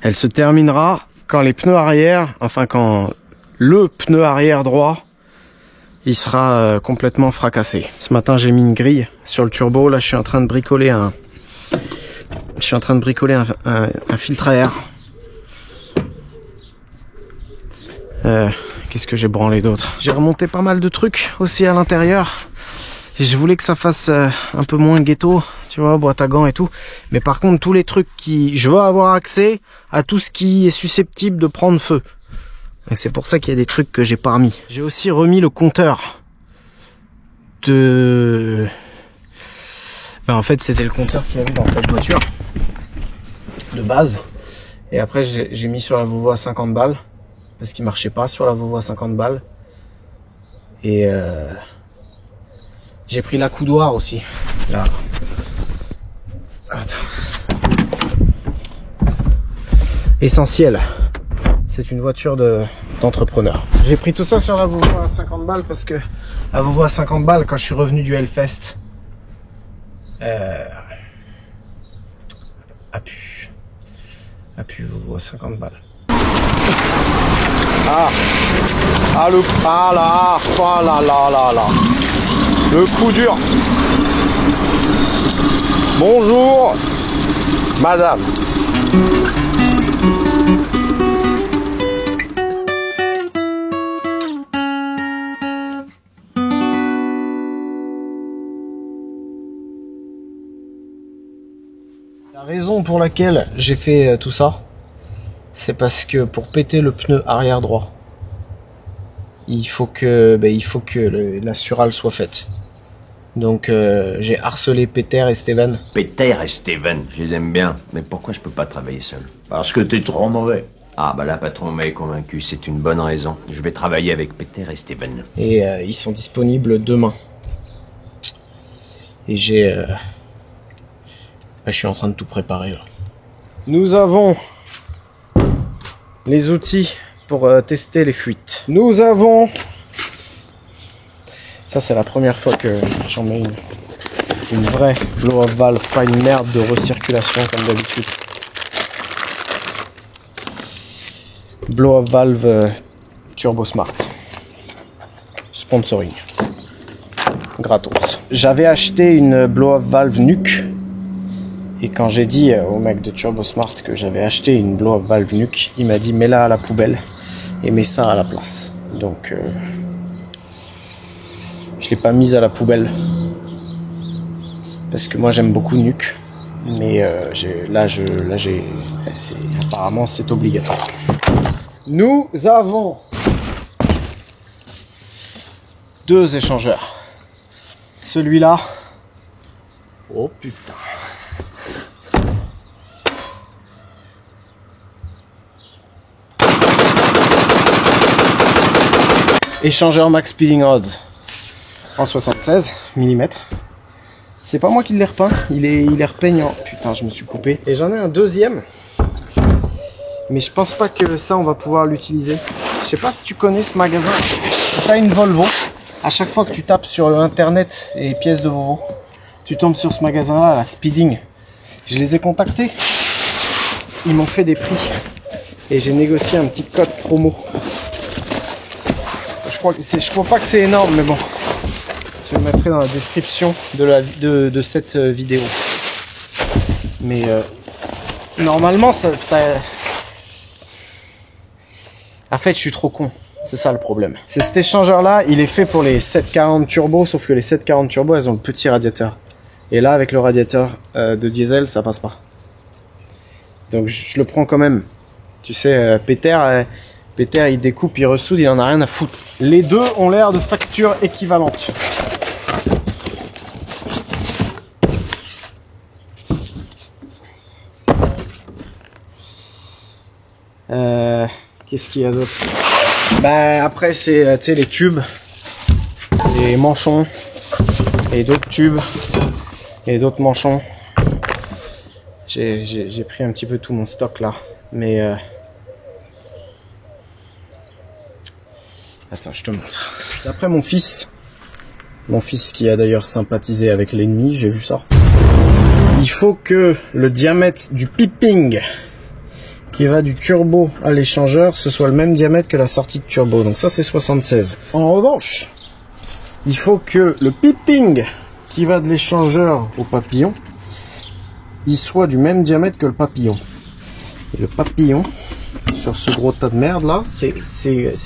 Elle se terminera quand les pneus arrière, enfin quand le pneu arrière droit, il sera complètement fracassé. Ce matin j'ai mis une grille sur le turbo. Là je suis en train de bricoler un filtre à air. Qu'est-ce que j'ai branlé d'autre? J'ai remonté pas mal de trucs aussi à l'intérieur. Et je voulais que ça fasse un peu moins ghetto, tu vois, boîte à gants et tout. Mais par contre, tous les trucs je veux avoir accès à tout ce qui est susceptible de prendre feu. Et c'est pour ça qu'il y a des trucs que j'ai pas remis. J'ai aussi remis le compteur de... en fait, c'était le compteur qu'il y avait dans cette voiture de base. Et après, j'ai mis sur la Volvo à 50 balles. parce qu'il marchait pas sur la Volvo à 50 balles. Et j'ai pris la coudoir aussi. Là. Attends. Essentiel. C'est une voiture d'entrepreneur. J'ai pris tout ça sur la Volvo à 50 balles parce que la Volvo à 50 balles, quand je suis revenu du Hellfest, a pu Volvo à 50 balles. Ah là. Le coup dur. Bonjour, madame. La raison pour laquelle j'ai fait tout ça, c'est parce que pour péter le pneu arrière droit, il faut que la surale soit faite. Donc j'ai harcelé Peter et Steven. Peter et Steven, je les aime bien. Mais pourquoi je peux pas travailler seul? Parce que t'es trop mauvais. Ah bah là, patron m'avait convaincu, c'est une bonne raison. Je vais travailler avec Peter et Steven. Et ils sont disponibles demain. Et je suis en train de tout préparer là. Nous avons les outils pour tester les fuites. Nous avons... Ça c'est la première fois que j'en mets une vraie blow-off valve, pas une merde de recirculation comme d'habitude. Blow-off valve Turbo Smart. Sponsoring. Gratos. J'avais acheté une blow-off valve Nuke. Et quand j'ai dit au mec de Turbo Smart que j'avais acheté une blow-off valve Nuke, il m'a dit mets-la à la poubelle et mets ça à la place. Donc je l'ai pas mise à la poubelle parce que moi j'aime beaucoup Nuke, mais apparemment c'est obligatoire. Nous avons 2 échangeurs. Celui-là, oh putain. Échangeur Max Speeding Rod en 76 mm. C'est pas moi qui l'ai repeint, il est repeignant. Putain, je me suis coupé. Et j'en ai un deuxième, mais je pense pas que ça on va pouvoir l'utiliser. Je sais pas si tu connais ce magasin. Si t'as une Volvo, à chaque fois que tu tapes sur internet et pièces de Volvo, tu tombes sur ce magasin là, la Speeding. Je les ai contactés, ils m'ont fait des prix et j'ai négocié un petit code promo. Je crois pas que c'est énorme, mais bon, je le mettrai dans la description de cette vidéo. Mais normalement ça... En fait je suis trop con, c'est ça le problème. C'est cet échangeur là, il est fait pour les 740 turbo, sauf que les 740 turbo elles ont le petit radiateur. Et là avec le radiateur de diesel ça passe pas. Donc je le prends quand même. Tu sais, Peter il découpe, il ressoude, il en a rien à foutre. Les deux ont l'air de factures équivalentes. Qu'est-ce qu'il y a d'autre? Bah après c'est tu sais les tubes, les manchons et d'autres tubes et d'autres manchons. J'ai pris un petit peu tout mon stock là, mais attends, je te montre. D'après mon fils qui a d'ailleurs sympathisé avec l'ennemi, j'ai vu ça. Il faut que le diamètre du piping qui va du turbo à l'échangeur, ce soit le même diamètre que la sortie de turbo. Donc ça c'est 76. En revanche, il faut que le piping qui va de l'échangeur au papillon, il soit du même diamètre que le papillon. Et le papillon, sur ce gros tas de merde là, c'est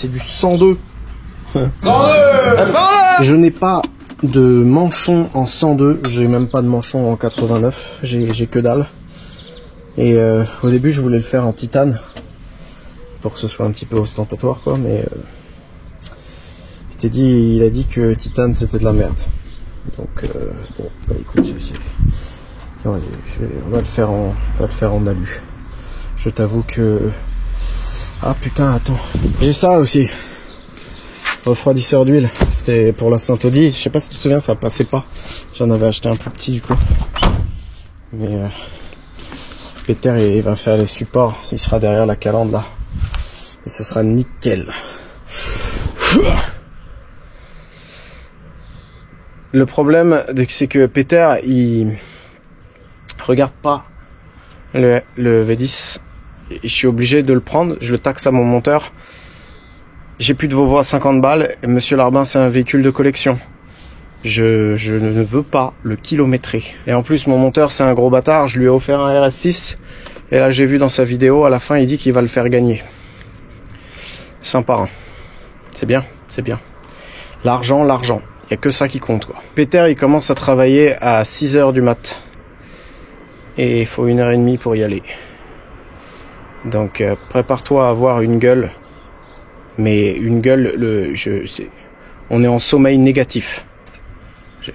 du 102. 102 Je n'ai pas de manchon en 102, j'ai même pas de manchon en 89, j'ai que dalle. Et au début je voulais le faire en titane pour que ce soit un petit peu ostentatoire quoi, mais il a dit que titane c'était de la merde. Donc bon bah écoute, on va le faire en alu. Je t'avoue que Ah putain, attends. J'ai ça aussi. Refroidisseur d'huile. C'était pour la Saint-Audi. Je sais pas si tu te souviens, ça passait pas. J'en avais acheté un plus petit du coup. Mais Peter il va faire les supports. Il sera derrière la calandre là. Et ce sera nickel. Le problème, c'est que Peter, il regarde pas le V10. Je suis obligé de le prendre. Je le taxe à mon monteur. J'ai plus de Volvo à 50 balles. Et Monsieur Larbin, c'est un véhicule de collection. Je ne veux pas le kilométrer. Et en plus, mon monteur, c'est un gros bâtard. Je lui ai offert un RS6. Et là, j'ai vu dans sa vidéo, à la fin, il dit qu'il va le faire gagner. Sympa, hein. C'est bien, c'est bien. L'argent, l'argent. Il n'y a que ça qui compte, quoi. Peter, il commence à travailler à 6 h du mat. Et il faut 1 h 30 pour y aller. Donc, prépare-toi à avoir une gueule. Mais une gueule, on est en sommeil négatif.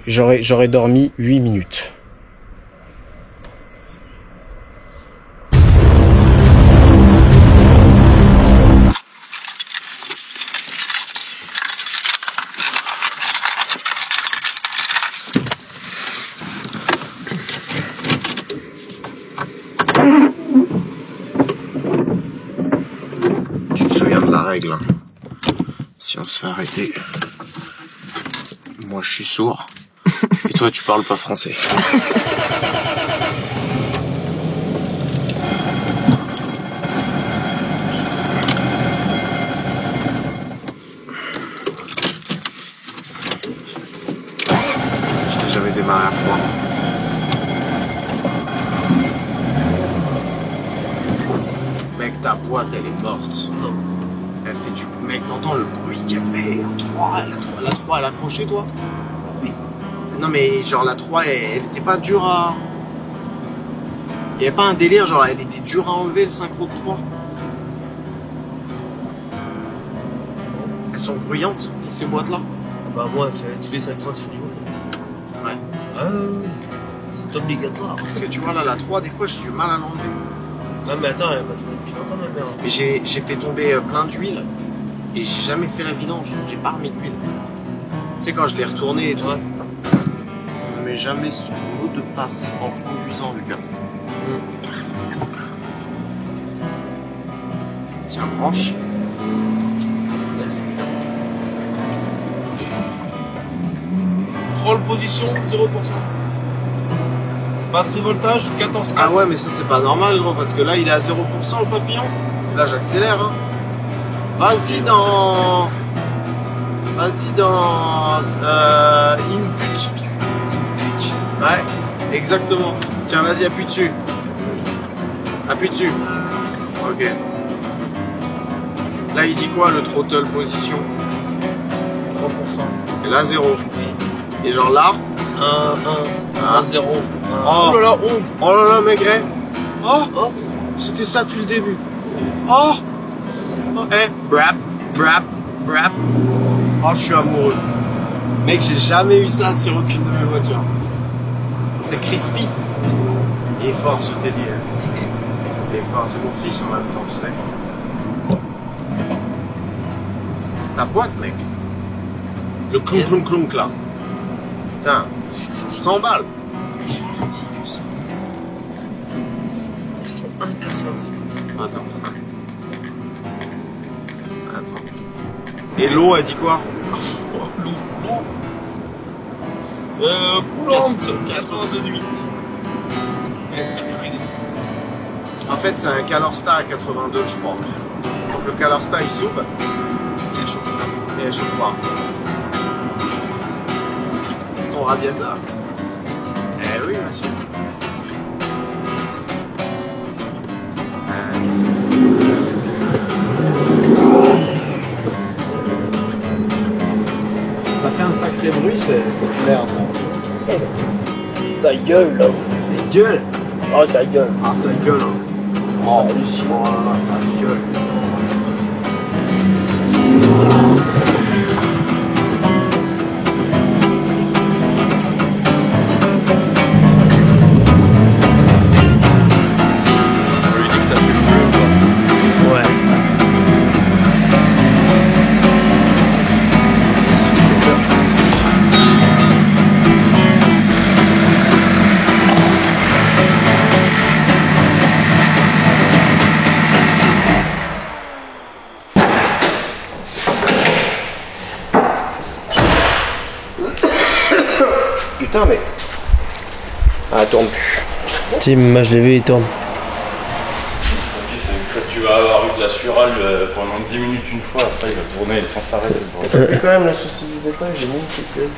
J'aurais dormi 8 minutes. Tu te souviens de la règle, hein? Si on se fait arrêter, moi je suis sourd et toi tu parles pas français. Je t'ai jamais démarré à froid. Mec, ta boîte elle est morte. Elle fait du... Mec, t'entends le bruit qu'elle fait. La 3, elle a accroché, toi? Oui. Non, mais genre, la 3, elle était pas dure à... Il y avait pas un délire, genre, elle était dure à enlever, le synchro de 3. Elles sont bruyantes, ces boîtes-là? Bah, moi, elle fait tous les 5 de frigo. Ouais. Ah oui, c'est obligatoire. Parce que tu vois, là, la 3, des fois, j'ai du mal à l'enlever. Non, mais attends, elle va tourner depuis longtemps, ma mère. Mais j'ai fait tomber plein d'huile et j'ai jamais fait la vidange. J'ai pas remis d'huile. Tu sais, quand je l'ai retourné et tout, on ne met jamais sous l'eau de passe en conduisant, Lucas. Tiens, branche. Troll position, 0%. Batterie voltage, 14,4. Ah ouais, mais ça c'est pas normal, gros, parce que là il est à 0% le papillon. Là j'accélère, hein. Vas-y dans input. Ouais, exactement. Tiens, vas-y, appuie dessus. Appuie dessus. Ok. Là il dit quoi le throttle position? 3%. Et là 0. Et genre là 1, 0. Oh là là, 11. Oh là là, mec, eh. Oh, c'était ça depuis le début. Oh, brap. Oh, je suis amoureux. Mec, j'ai jamais eu ça sur aucune de mes voitures. C'est crispy. Il est fort, ce Teddy. Il est fort, c'est mon fils en même temps, tu sais. C'est ta boîte, mec. Le clonk là. Putain, 100 balles. Je te dis que ça. Elles sont incassables, ces boîtes. Attends. Et l'eau, elle dit quoi? Coulante, 82,8. En fait, c'est un Calorstar à 82, je crois. Donc le Calorstar, il s'ouvre. Et elle chauffe pas. Et elle chauffe pas. C'est ton radiateur. Eh oui, monsieur. Ça fait un sacré bruit, c'est clair. Ça gueule, là. Ça gueule. Oh, ça gueule. Ah, ça gueule. Hein. Oh, hallucinant. Oh là là, ça gueule. On lui dit que ça fume plus ou quoi? Ouais. putain, mais. Ah, elle tourne plus. Tim, moi je l'ai vu, il tourne. Tu vas avoir eu de la surale pendant 10 minutes une fois, après il va tourner sans s'arrêter. Et quand même, le souci du détail, j'ai mis une petite gueule.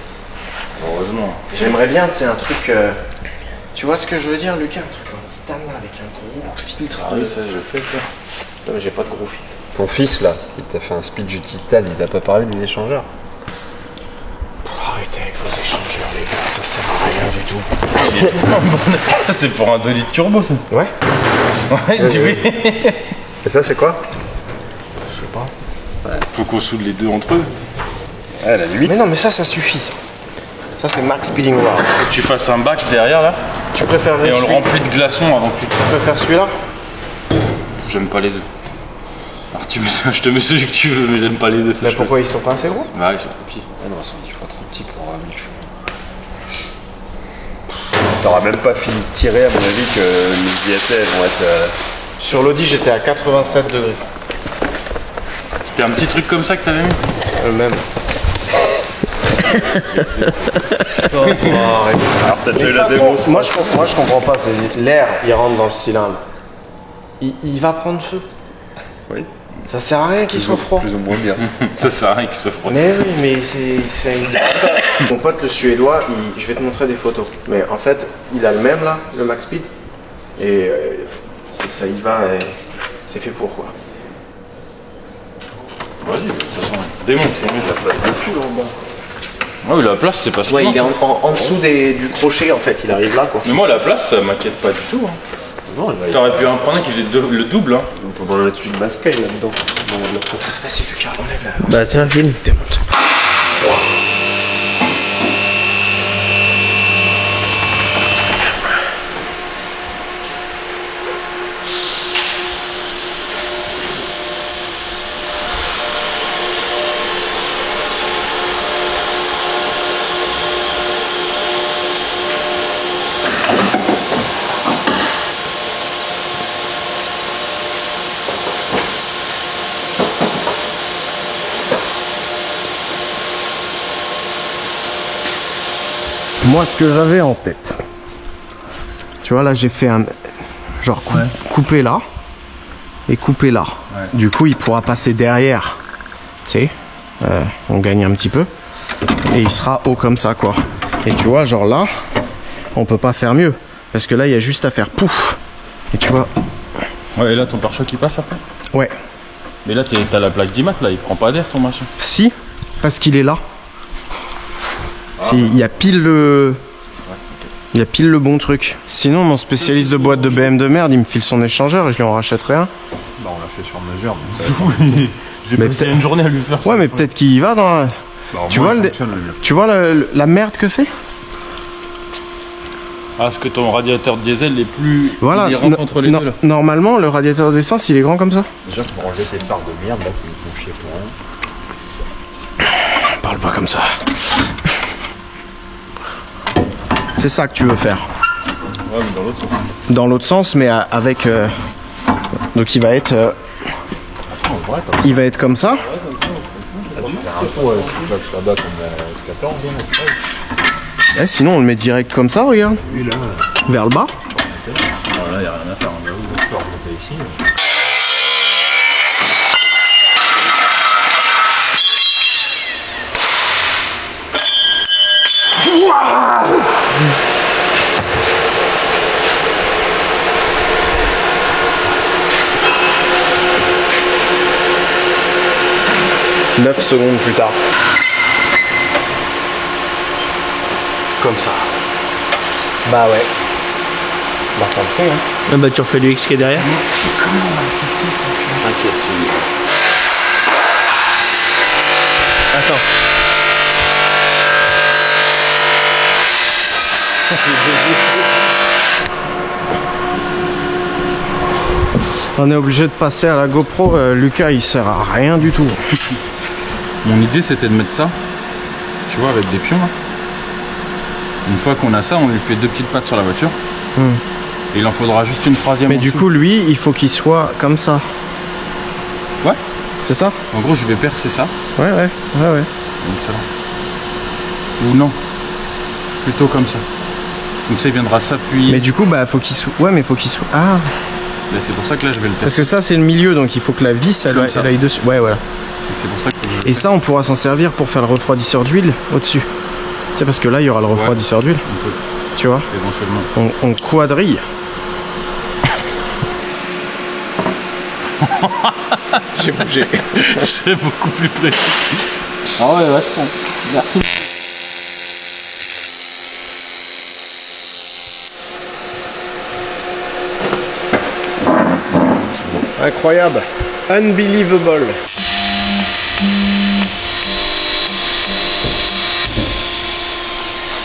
Heureusement. J'aimerais bien, c'est un truc. Tu vois ce que je veux dire, Lucas? Un truc en titane là, avec un gros filtre. Ah oui, ça, je fais ça. Non, mais j'ai pas de gros filtre. Ton fils là, il t'a fait un speech du titane, il t'a pas parlé des échangeurs. Arrêtez avec vos échangeurs, les gars, ça sert à rien du tout. Il est tout fin. Ça, c'est pour un 2 litres turbo, ça. Ouais. Ouais, il dit oui. Et ça, c'est quoi? Je sais pas. Faut qu'on soude les deux entre eux. Ouais, la limite. Mais non, mais ça suffit, ça. Ça, c'est max speeding rod. Faut que tu passes un bac derrière là. Tu préfères Et on le remplit de glaçons avant que tu. Tu préfères celui-là? J'aime pas les deux. Alors je te mets celui que tu veux, mais j'aime pas les deux. Mais pourquoi ils sont pas assez gros? Bah, ils sont trop petits. Ah non, ils sont 10 fois trop petits pour un chevaux. T'auras même pas fini de tirer, à mon avis, que les ISA vont être. Sur l'Audi, j'étais à 87 degrés. C'était un petit truc comme ça que t'avais mis? Le même. Alors, t'as déjà eu la démo. Moi, je comprends pas. C'est l'air, il rentre dans le cylindre. Il va prendre feu. Oui. Ça sert à rien qu'il soit froid. Plus ou moins bien. Ça sert à rien qu'il soit froid. Mais oui, mais c'est une... Mon pote le suédois, je vais te montrer des photos. Mais en fait, il a le même là, le Max Speed. Et ça y va, c'est fait pour quoi. Vas-y, de toute façon, démonte. La place de fou là en bas. Ouais, la place, c'est pas ça. Ouais, il est en dessous du crochet en fait, il arrive là quoi. Mais moi, la place, ça m'inquiète pas du tout. Hein. Non, t'aurais pu en prendre un qui faisait le double. Hein. On peut en mettre une masquée là-dedans. Vas-y, Lucas, enlève la. Bah tiens, filme. Démonte. Moi, ce que j'avais en tête, tu vois, là j'ai fait un genre couper là et couper là. Ouais. Du coup, il pourra passer derrière, tu sais, on gagne un petit peu et il sera haut comme ça quoi. Et tu vois, genre là, on peut pas faire mieux parce que là, il y a juste à faire pouf. Et tu vois. Ouais, et là ton pare-choc il passe après. Ouais. Mais là, t'as la plaque d'IMAT là, il prend pas d'air ton machin. Si, parce qu'il est là. Il y a pile le... Il y a pile le bon truc. Sinon, mon spécialiste de boîte de BM de merde, il me file son échangeur et je lui en rachèterai un. Bah, on l'a fait sur mesure. Oui, j'ai passé une journée à lui faire ça. Ouais, mais peut-être qu'il y va dans... Bah, tu vois la merde que c'est? Ah, parce que ton radiateur diesel est plus... Voilà, il rentre entre les deux là. Normalement, le radiateur d'essence, il est grand comme ça. Déjà, pour enlever tes phares de merde là qui me font chier pour rien. Parle pas comme ça. C'est ça que tu veux faire. Ouais, mais dans l'autre sens. Dans l'autre sens, mais avec... Donc il va être... il va être comme ça. Tu fais un trou avec une cloche là-bas comme la S14, c'est pas. Sinon, on le met direct comme ça, regarde. Oui, là. Vers le bas. Alors là, il n'y a rien à faire. On va le ici. « 9 secondes plus tard. Comme ça. Bah ouais. Bah ça le fait hein. Ah bah tu refais du X qui est derrière. Comment on va le fixer ça? T'inquiète, Attends. On est obligé de passer à la GoPro, Lucas il sert à rien du tout. Mon idée c'était de mettre ça, tu vois, avec des pions là. Une fois qu'on a ça, on lui fait 2 petites pattes sur la voiture. Et il en faudra juste une troisième. Mais du coup lui, il faut qu'il soit comme ça. Ouais. C'est ça? En gros je vais percer ça. Ouais. Comme ça. Ou non. plutôt comme ça. Comme ça, il viendra s'appuyer. Mais du coup, bah, faut qu'il soit. Ouais, mais faut qu'il soit. Ah. Mais c'est pour ça que là, je vais le Parce percer. que ça, c'est le milieu, donc il faut que la vis, elle aille dessus. Ouais, voilà. Et c'est pour ça que Et ça, on pourra s'en servir pour faire le refroidisseur d'huile au-dessus. Tu sais, parce que là, il y aura le refroidisseur d'huile. Tu vois, éventuellement. On quadrille. J'ai bougé. C'est beaucoup plus précis. Ah ouais, vachement. Incroyable. Unbelievable.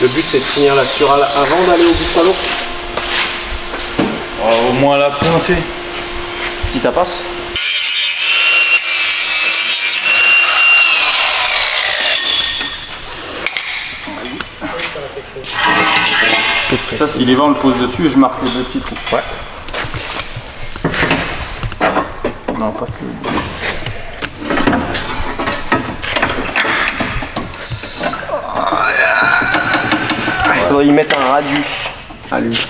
Le but c'est de finir la Sturale avant d'aller au Buffalo. Oh, au moins la pointer. Petit tapas. Ça, s'il est va, on le pose dessus et je marque les deux petits trous. Ouais. Non, pas celui-là. Il faudrait y mettre un radius à lui.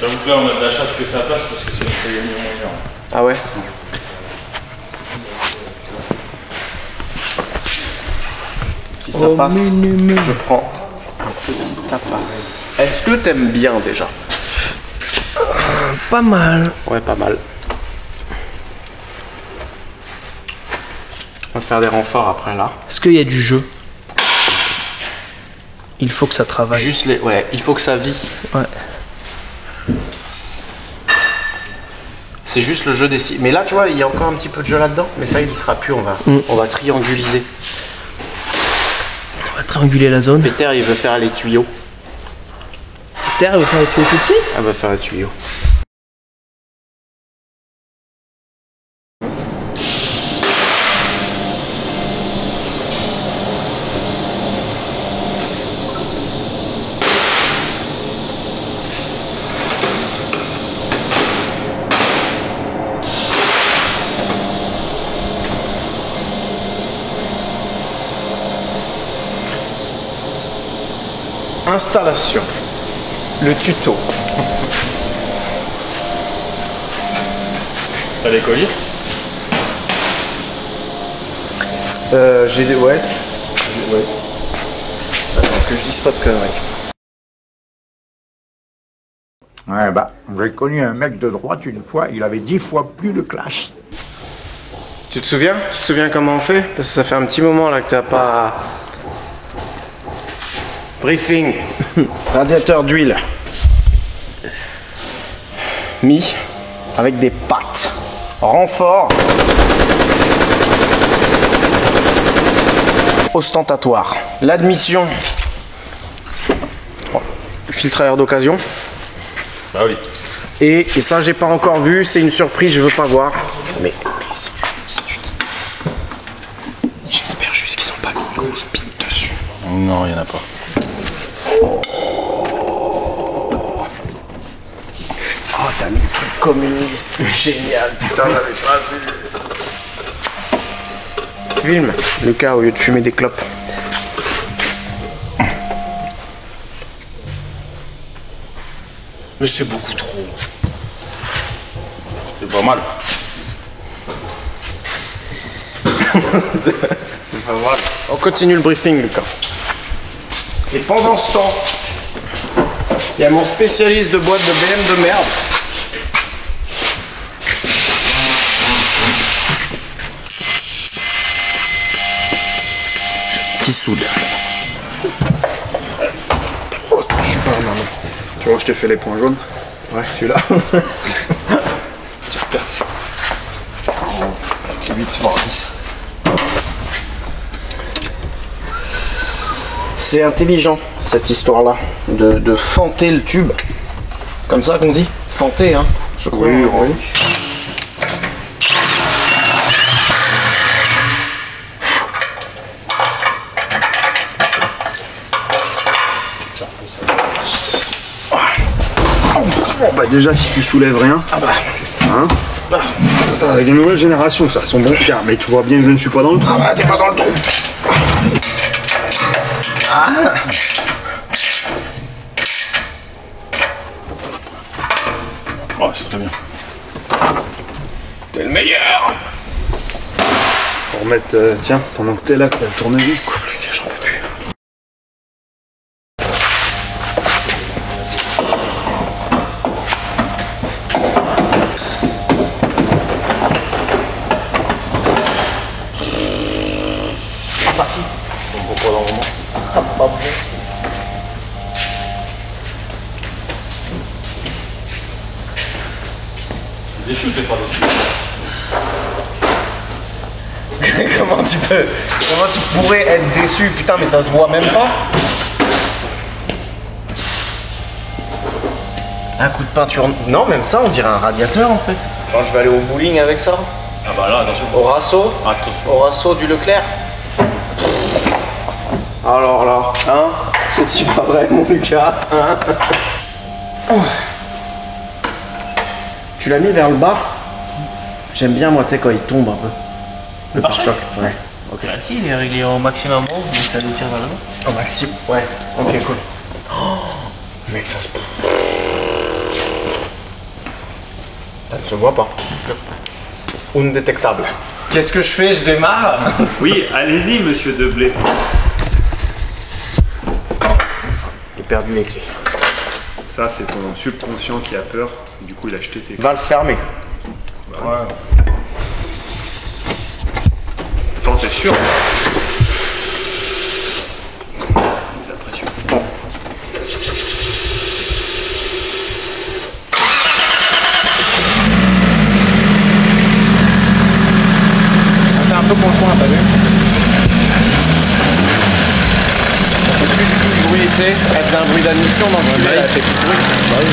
J'avoue que là, on a de la chatte que ça passe parce que c'est une feuille moyen. Ah ouais. Si ça passe, je prends un petit tapas. Est-ce que t'aimes bien déjà? Pas mal. Ouais, pas mal. On va faire des renforts après là. Est-ce qu'il y a du jeu? Il faut que ça travaille. Juste les. Ouais, il faut que ça vit. Ouais. C'est juste le jeu des. Mais là, tu vois, il y a encore un petit peu de jeu là-dedans. Mais ça, il y sera plus. On va trianguliser. On va trianguler la zone. Peter, il veut faire les tuyaux. Peter, il veut faire les tuyaux tout de suite? Elle va faire les tuyaux. Installation. Le tuto. T'as les colliers? J'ai des. Ouais. Ouais. Attends, que je dise pas de conneries. Ouais, bah, j'ai connu un mec de droite une fois, il avait 10 fois plus de clash. Tu te souviens? Tu te souviens comment on fait? Parce que ça fait un petit moment là que t'as pas. Briefing. Radiateur d'huile. Mis avec des pattes. Renfort. Ostentatoire. L'admission. Filtre à air d'occasion. Bah oui. Et ça j'ai pas encore vu, c'est une surprise, je veux pas voir. Mais c'est du J'espère juste qu'ils ont pas mis une grosse pinte dessus. Non, il y en a pas. Oh, t'as mis le truc communiste, c'est génial, putain, j'avais pas vu. Filme, Lucas, au lieu de fumer des clopes. Mais c'est beaucoup trop. C'est pas mal. C'est pas mal. On continue le briefing, Lucas. Et pendant ce temps, il y a mon spécialiste de boîte de BM de merde. Qui soude. Oh, je suis pas maman. Tu vois, je t'ai fait les points jaunes. Ouais, celui-là. Tu perces. 8 voire 10. C'est intelligent, cette histoire-là, de fenter le tube. Comme ça qu'on dit? Fenter, hein, je crois. Oui, oui. Bon, bah déjà, si tu soulèves rien, Ah bah, Hein ça, avec les nouvelles générations, ça, sont bons gars. Mais tu vois bien que je ne suis pas dans le trou. Ah bah, t'es pas dans le trou. Ah. Oh, c'est très bien. T'es le meilleur. Pour remettre, tiens, pendant que t'es là, que t'as le tournevis. Coupe les gars, j'en peux plus. Déçu ou t'es pas déçu? Comment tu pourrais être déçu? Putain, mais ça se voit même pas. Un coup de peinture. Non, même ça, on dirait un radiateur en fait. Quand je vais aller au bowling avec ça. Ah bah là, attention. Au Rasso. Attention. Au Rasso du Leclerc. Alors là, hein? C'est-tu pas vrai, mon Lucas? Hein? Tu l'as mis vers le bas? J'aime bien, moi, tu sais, quand il tombe un peu. Le pare-choc, ouais. Ok. Bah si, il est réglé au maximum, mais ça nous tire vers le bas. Au maxi, ouais. Ok, cool. Oh, mec, ça se... Ça ne se voit pas. Indétectable. Qu'est-ce que je fais? Je démarre? Oui, allez-y, monsieur Deblé. J'ai perdu les clés. Ça, c'est ton subconscient qui a peur. Du coup, il a jeté tes clés. Va le fermer. Bah, ouais. Attends, t'es sûr? La pression. Bon. On fait un peu pour le coin, t'as vu? Ça fait plus du tout de bruit, tu sais. Elle faisait un bruit d'admission dans le tunnel, elle fait plus de bruit. Bah oui.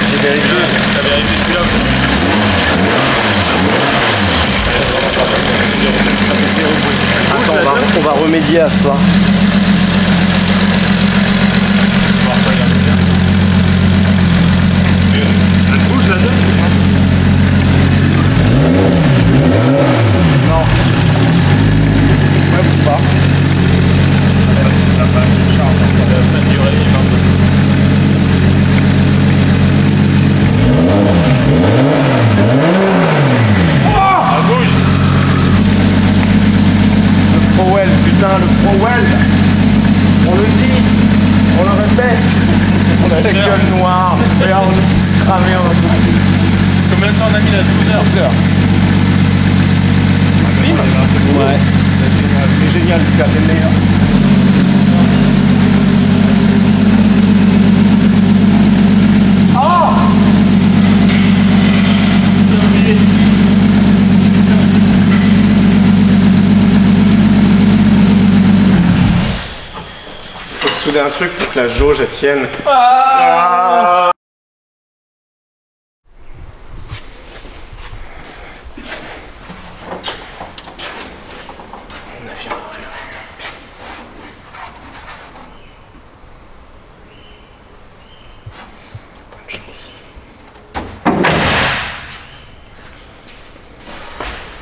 J'ai vérifié. T'as vérifié celui-là? Attends, on va remédier à cela. Elle bouge là-dedans? Non. Ouais, bouge pas. Ça passe, c'est charme. Ça va peut-être durer, il va un peu. Ah, bouge. Le Prowell, putain, le Prowell. On le dit, on le répète. On a la gueule noire. Regarde, on est tous cramés, on a tout. Combien de temps on a mis là? 12 heures? 12 heures. Ouais. C'est génial, Lucas, t'es le meilleur. Oh! Faut souder un truc pour que la jauge elle tienne. Ah!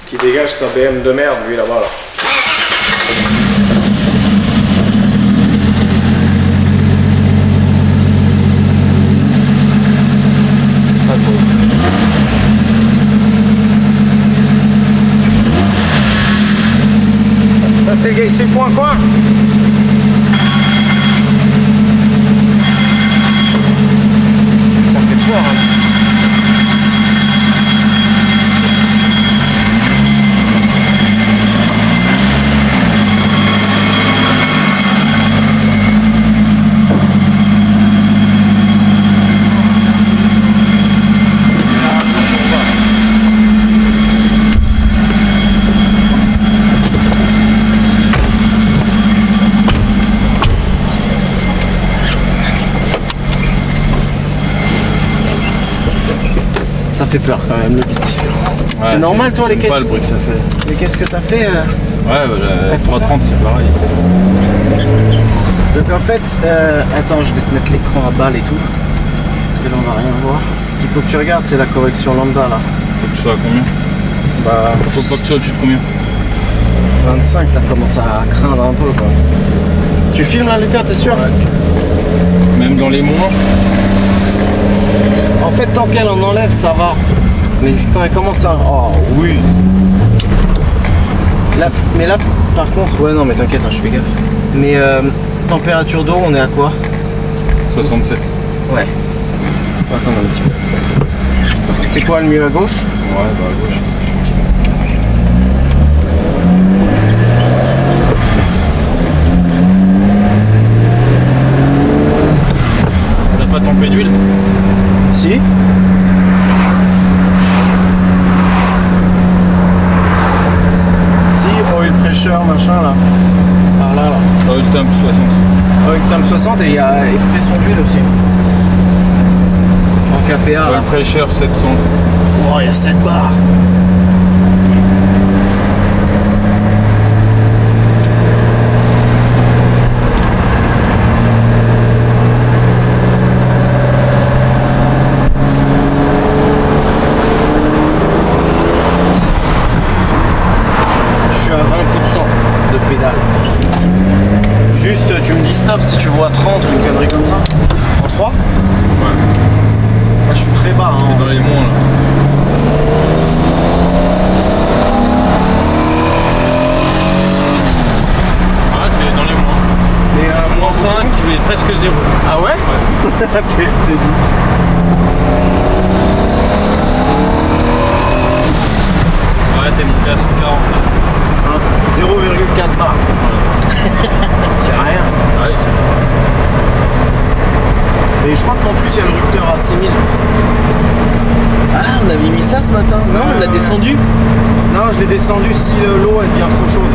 Qui dégage sa BM de merde, lui, là-bas, là. Ça, c'est coin-coin. Ça fait peur, hein. Ça fait peur quand même le beat ici. Ouais, c'est normal toi les caisses. Pas le bruit que ça fait. Mais qu'est-ce que t'as fait Ouais, bah, la F330 c'est pareil. Donc en fait, attends, je vais te mettre l'écran à balle et tout. Parce que là on va rien voir. Ce qu'il faut que tu regardes, c'est la correction lambda là. Faut que tu sois à combien? Bah, faut pas que tu sois au-dessus de combien? 25, ça commence à craindre un peu quoi. Tu filmes là Lucas, t'es sûr? Ouais. Même dans les moins? En fait, tant qu'elle en enlève, ça va. Mais quand elle commence à... Oh oui. Là, mais là, par contre... Ouais, non, mais t'inquiète, hein, je fais gaffe. Mais température d'eau, on est à quoi? 67. Ouais. Attends un petit peu. C'est quoi le mieux à gauche? Ouais, bah à gauche. T'as pas tempé d'huile? Si. Si, oil pressure, machin là. Par là, là. Oil temp 60. Oil temp 60 et il y a pression d'huile aussi. En KPA. Oil pressure 700. Oh, il y a 7 barres. Je suis à 20% de pédale. Juste, tu me dis stop si tu vois 30 ou une connerie comme ça. En 3 ? Ouais. Ah, je suis très bas. Hein. T'es dans les monts là. Ah, t'es dans les monts. Mais moins 5, mais presque 0. Ah ouais? Ouais. T'es dit. Ouais, t'es monté à 140. Hein, 0,4 bar. C'est rien. Ouais, c'est bon. Et je crois qu'en plus il y a le rupteur à 6000. Ah, on avait mis ça ce matin. Non, on l'a descendu. Non, je l'ai descendu si l'eau elle devient trop chaude.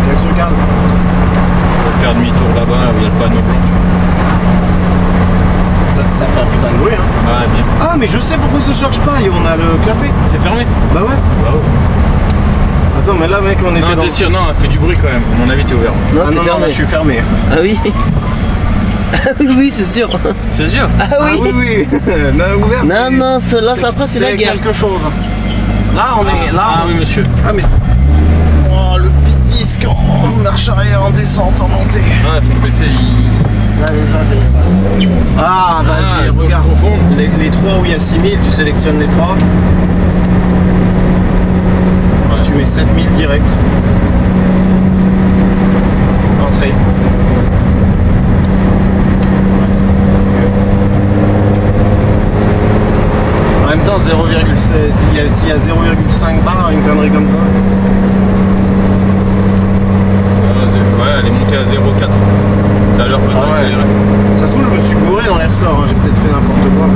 Avec ce calme. On va faire demi-tour là-bas où il y a le panneau blanc. Ça fait un putain de bruit hein. Ouais, bien. Ah mais je sais pourquoi ça charge pas et on a le clapet. C'est fermé? Bah ouais. Bah ouais. Attends mais là mec on était non, dans... t'es sûr? Non, elle fait du bruit quand même. À mon avis t'es ouvert. Non, ah, non, non, je suis fermé. Ah oui. Oui, c'est sûr. C'est sûr? Ah oui. Ah oui, oui. Non, ouvert. Non, non, là, après, c'est la guerre. Quelque chose. Là, on est là. Ah oui, monsieur. Ah, mais. Oh, le disque en marche arrière, en descente, en montée. Ah, ton PC, il. Allez, ça, c'est. Ah, vas-y, regarde. Les 3 où il y a 6000, tu sélectionnes les 3. Ouais. Tu mets 7000 direct. Entrée. En même temps, 0,7, s'il y a 0,5 bar, une connerie comme ça. Ouais, elle est montée à 0,4. Tout à l'heure, peut-être accéléré. Ça se trouve, je me suis gouré dans les ressorts, hein. J'ai peut-être fait n'importe quoi.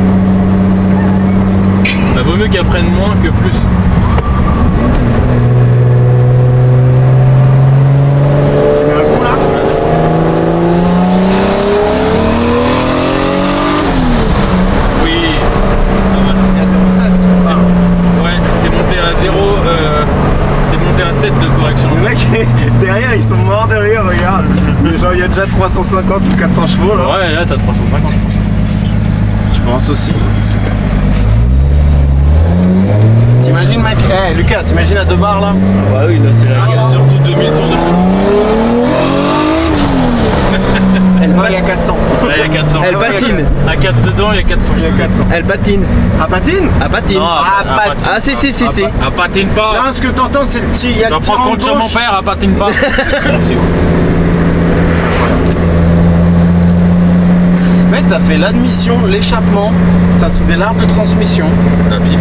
Bah, vaut mieux qu'elle prenne moins que plus. Tu mets un coup là? Oui. Il y a 0,7. Ah. Ouais, t'es monté à 0. T'es monté à 7 de correction. Le mec, derrière, ils sont morts de rire, regarde. Genre, il y a déjà 350 ou 400 chevaux là. Ouais, là t'as 350, je pense. Je pense aussi. T'imagines, mec? Eh, hey, Lucas, t'imagines à 2 bars là? Bah oui, là, c'est la guerre. Surtout 2000 tours de plus. Là, il y a 400. Là, il y a 400. Elle patine. À 4 dedans, il y a 400. Il y a 400. Elle patine. Ah, patine? Elle patine. Non, Ah, si. Elle patine pas. Non, ce que t'entends, c'est le tir. Il y a le J'en tir prends en compte sur mon gauche. père, elle patine pas. C'est où? Mec, t'as fait l'admission, l'échappement, t'as soudé l'arbre de transmission, La pipe.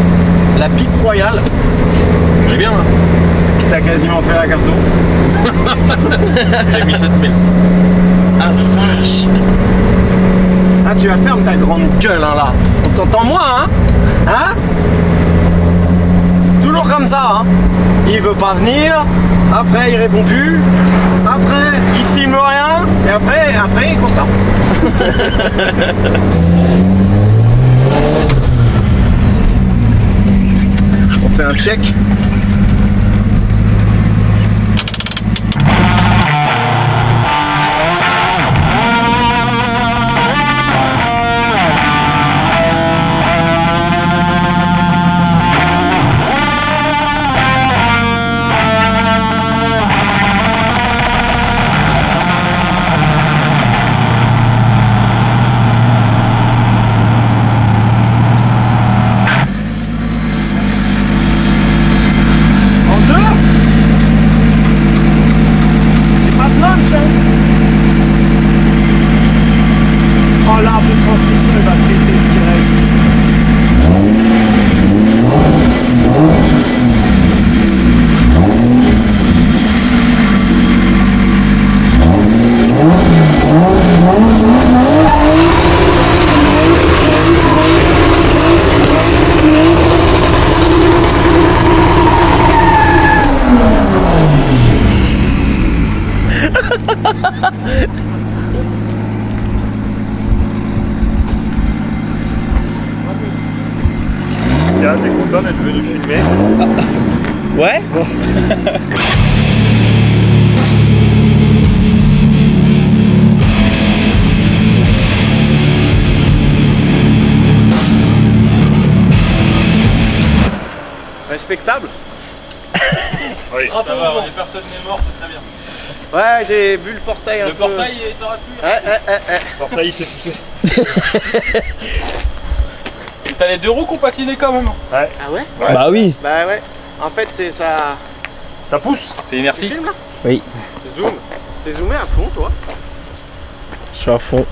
la pipe royale, On est bien, hein. qui t'a quasiment fait la carto. J'ai mis 7000. Ah la vache. Ah, tu vas fermer ta grande gueule, hein, là. On t'entend moins, hein? Hein? Toujours comme ça, hein? Il veut pas venir, après il répond plus, après il filme rien, et après il est content. On fait un check. content d'être venu filmer. Ouais. Respectable. Oui, ça va, personne n'est mort, c'est très bien. Ouais, j'ai vu le portail un peu. Le portail, t'aurais pu. Le portail, il s'est poussé. T'as les deux roues qui ont patiné quand même. Ouais. Ah ouais? Bah oui. Bah ouais. En fait, c'est ça. Ça pousse. C'est inertie. Tu filmes là? Oui. Zoom. T'es zoomé à fond, toi? Je suis à fond.